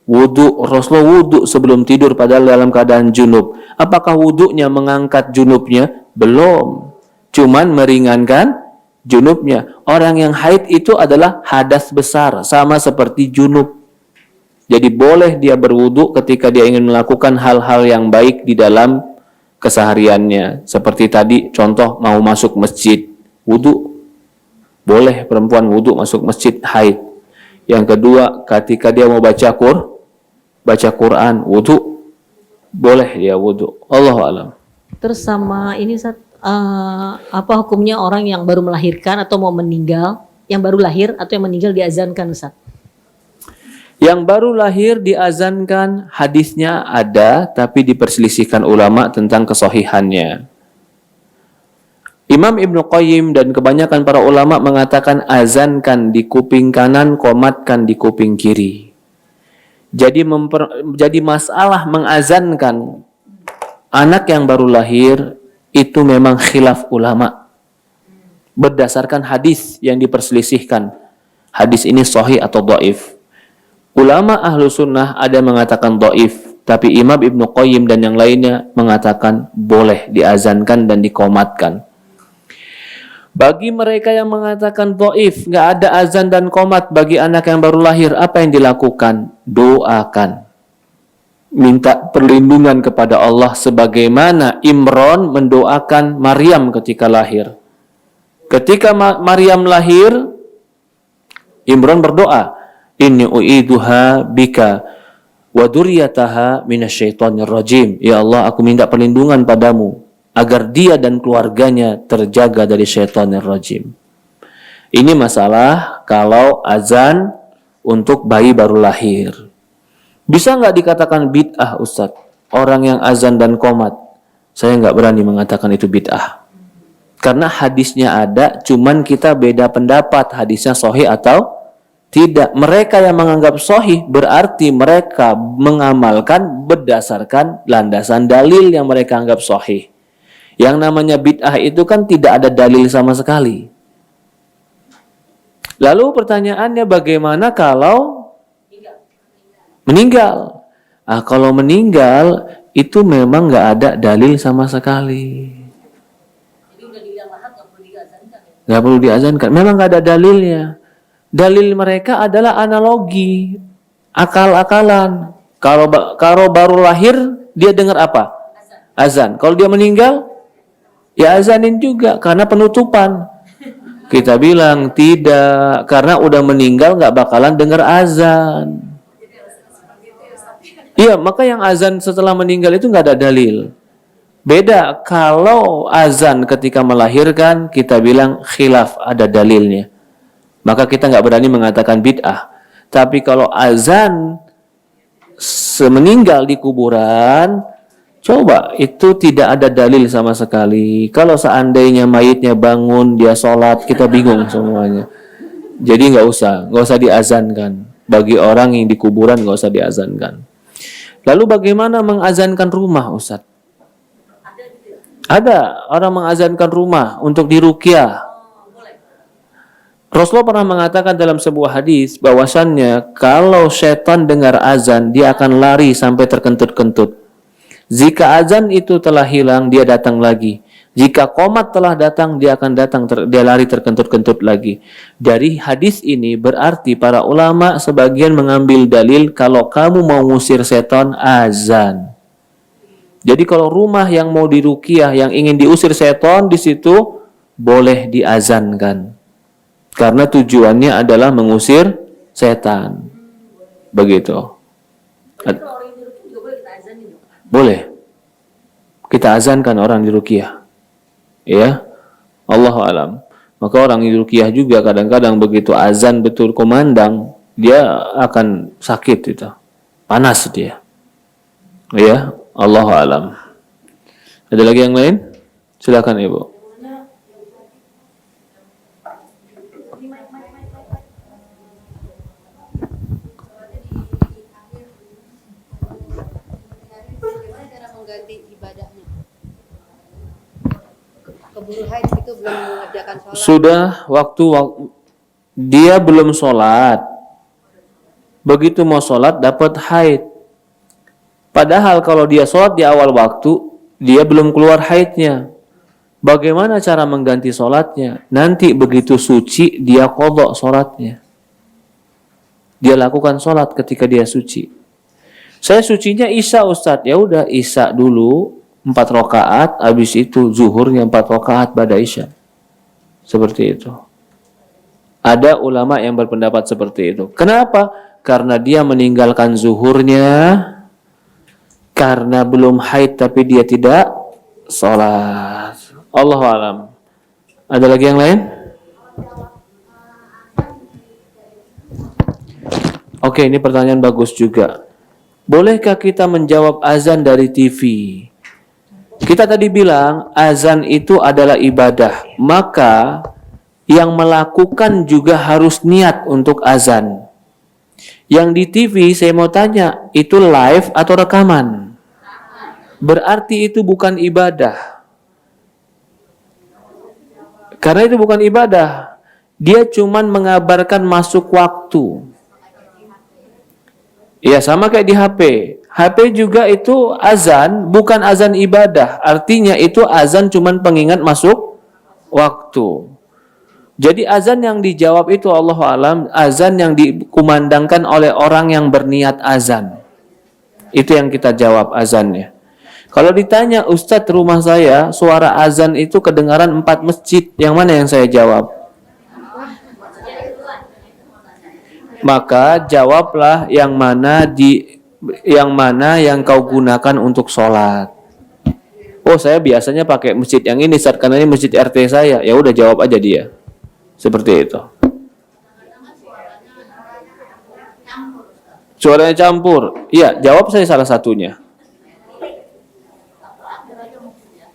Wudhu. Rasulullah wudhu sebelum tidur padahal dalam keadaan junub. Apakah wudhunya mengangkat junubnya? Belum. Cuman meringankan junubnya. Orang yang haid itu adalah hadas besar, sama seperti junub. Jadi boleh dia berwudhu ketika dia ingin melakukan hal-hal yang baik di dalam kesehariannya. Seperti tadi contoh mau masuk masjid, wudhu. Boleh perempuan wudhu masuk masjid haid. Yang kedua, ketika dia mau baca Quran, wudhu. Boleh dia wudhu. Allahu a'lam.
Terus sama ini Ustadz, apa hukumnya orang yang baru melahirkan atau mau meninggal, yang baru lahir atau yang meninggal diazankan Ustadz?
Yang baru lahir diazankan, hadisnya ada, tapi diperselisihkan ulama tentang kesahihannya. Imam Ibnu Qayyim dan kebanyakan para ulama mengatakan azankan di kuping kanan, qomatkan di kuping kiri. Jadi masalah mengazankan anak yang baru lahir itu memang khilaf ulama. Berdasarkan hadis yang diperselisihkan. Hadis ini sahih atau dhaif. Ulama ahlu sunnah ada yang mengatakan dhaif, Tapi Imam Ibnu Qayyim dan yang lainnya mengatakan boleh diazankan dan dikomatkan. Bagi mereka yang mengatakan dhaif, nggak ada azan dan qomat bagi anak yang baru lahir, apa yang dilakukan? Doakan. Minta perlindungan kepada Allah sebagaimana Imran mendoakan Maryam ketika lahir. Ketika Maryam lahir, Imran berdoa, inni u'iduha bika wa dzurriyyataha minasyaitonir rajim. Ya Allah, aku minta perlindungan padamu agar dia dan keluarganya terjaga dari syaitonir rajim. Ini masalah kalau azan untuk bayi baru lahir. Bisa nggak dikatakan bid'ah, Ustadz? Orang yang azan dan qomat, saya nggak berani mengatakan itu bid'ah. Karena hadisnya ada, cuman kita beda pendapat hadisnya sahih atau tidak. Mereka yang menganggap sahih berarti mereka mengamalkan berdasarkan landasan dalil yang mereka anggap sahih. Yang namanya bid'ah itu kan tidak ada dalil sama sekali. Lalu pertanyaannya bagaimana kalau meninggal? Kalau meninggal itu memang nggak ada dalil sama sekali. Nggak perlu diazankan. Memang nggak ada dalilnya. Dalil mereka adalah analogi, akal-akalan. Kalau baru lahir dia dengar apa? Azan. Kalau dia meninggal, ya azanin juga karena penutupan. Kita bilang tidak, karena udah meninggal nggak bakalan dengar azan. Iya, maka yang azan setelah meninggal itu nggak ada dalil. Beda kalau azan ketika melahirkan, kita bilang khilaf, ada dalilnya. Maka kita nggak berani mengatakan bid'ah. Tapi kalau azan semeninggal di kuburan, coba itu tidak ada dalil sama sekali. Kalau seandainya mayitnya bangun, dia sholat, kita bingung semuanya. Jadi nggak usah diazankan. Bagi orang yang di kuburan nggak usah diazankan. Lalu bagaimana mengazankan rumah, Ustadz? Ada orang mengazankan rumah untuk diruqyah. Rasulullah pernah mengatakan dalam sebuah hadis bahwasannya kalau setan dengar azan, dia akan lari sampai terkentut-kentut. Jika azan itu telah hilang, dia datang lagi. Jika qomat telah datang, dia akan datang, dia lari terkentut-kentut lagi. Dari hadis ini berarti para ulama sebagian mengambil dalil kalau kamu mau ngusir setan, azan. Jadi kalau rumah yang mau diruqyah, yang ingin diusir setan, di situ boleh diazankan. Karena tujuannya adalah mengusir setan. Begitu. Boleh. Kita azankan orang diruqyah. Ya. Allahu a'lam. Maka orang diruqyah juga kadang-kadang begitu azan betul kumandang, dia akan sakit itu. Panas dia. Ya. Allahu a'lam. Ada lagi yang lain? Silakan Ibu.
Mengganti ibadahnya. Keburu haid itu belum mengerjakan sholat.
Sudah waktu dia belum sholat. Begitu mau sholat dapat haid. Padahal kalau dia sholat di awal waktu, dia belum keluar haidnya. Bagaimana cara mengganti sholatnya? Nanti begitu suci, dia qadha sholatnya. Dia lakukan sholat ketika dia suci. Saya sucinya Isya, Ustadz. Ya udah Isya dulu 4 rakaat, habis itu zuhurnya 4 rakaat pada Isya. Seperti itu. Ada ulama yang berpendapat seperti itu. Kenapa? Karena dia meninggalkan zuhurnya karena belum haid tapi dia tidak sholat. Allahu a'lam. Ada lagi yang lain? Oke, ini pertanyaan bagus juga. Bolehkah kita menjawab azan dari TV? Kita tadi bilang azan itu adalah ibadah. Maka yang melakukan juga harus niat untuk azan. Yang di TV saya mau tanya, itu live atau rekaman? Berarti itu bukan ibadah. Karena itu bukan ibadah. Dia cuman mengabarkan masuk waktu. Ya sama kayak di HP. HP juga itu azan, bukan azan ibadah. Artinya itu azan cuman pengingat masuk waktu. Jadi azan yang dijawab itu Allahu alam, azan yang dikumandangkan oleh orang yang berniat azan. Itu yang kita jawab azannya. Kalau ditanya, Ustadz, rumah saya suara azan itu kedengaran 4 masjid, yang mana yang saya jawab? Maka jawablah yang mana yang kau gunakan untuk sholat. Oh, saya biasanya pakai masjid yang ini, Ustadz, karena ini masjid RT saya. Ya udah, jawab aja dia. Seperti itu. Suaranya campur. Iya, jawab saya salah satunya.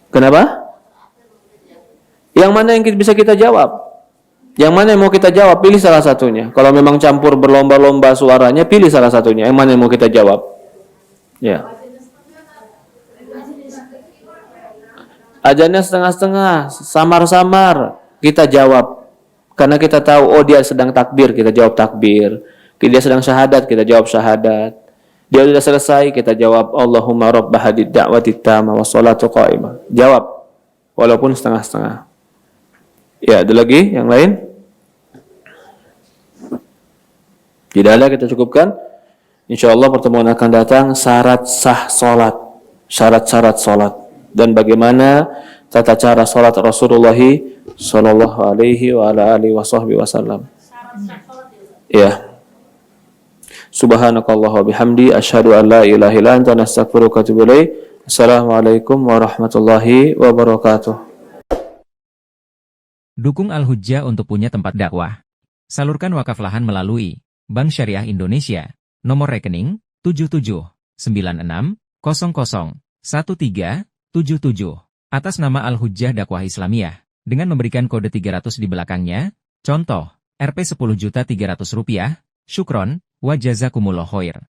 Kenapa? Yang mana yang bisa kita jawab? Yang mana yang mau kita jawab? Pilih salah satunya. Kalau memang campur berlomba-lomba suaranya, pilih salah satunya. Yang mana yang mau kita jawab? Ya. Ajannya setengah-setengah, samar-samar. Kita jawab. Karena kita tahu, oh dia sedang takbir, kita jawab takbir. Dia sedang syahadat, kita jawab syahadat. Dia sudah selesai, kita jawab Allahumma rabba hadid da'wati tamma wassalatu qa'imah. Jawab walaupun setengah-setengah. Ya, ada lagi yang lain? Tidak ada, kita cukupkan. Insyaallah pertemuan akan datang syarat sah salat, syarat-syarat salat dan bagaimana tata cara salat Rasulullah sallallahu alaihi wa ala alihi wasallam. Ya. Subhanakallah wa bihamdi asyhadu an la ilaha illa anta astaghfiruka wa atubu ilaik. Assalamualaikum warahmatullahi wabarakatuh.
Dukung Al-Hujjah untuk punya tempat dakwah. Salurkan wakaf lahan melalui Bank Syariah Indonesia. Nomor rekening 7796001377 atas nama Al-Hujjah Dakwah Islamiyah dengan memberikan kode 300 di belakangnya. Contoh, Rp 10.300.000. Syukron wa jazakumullah khair.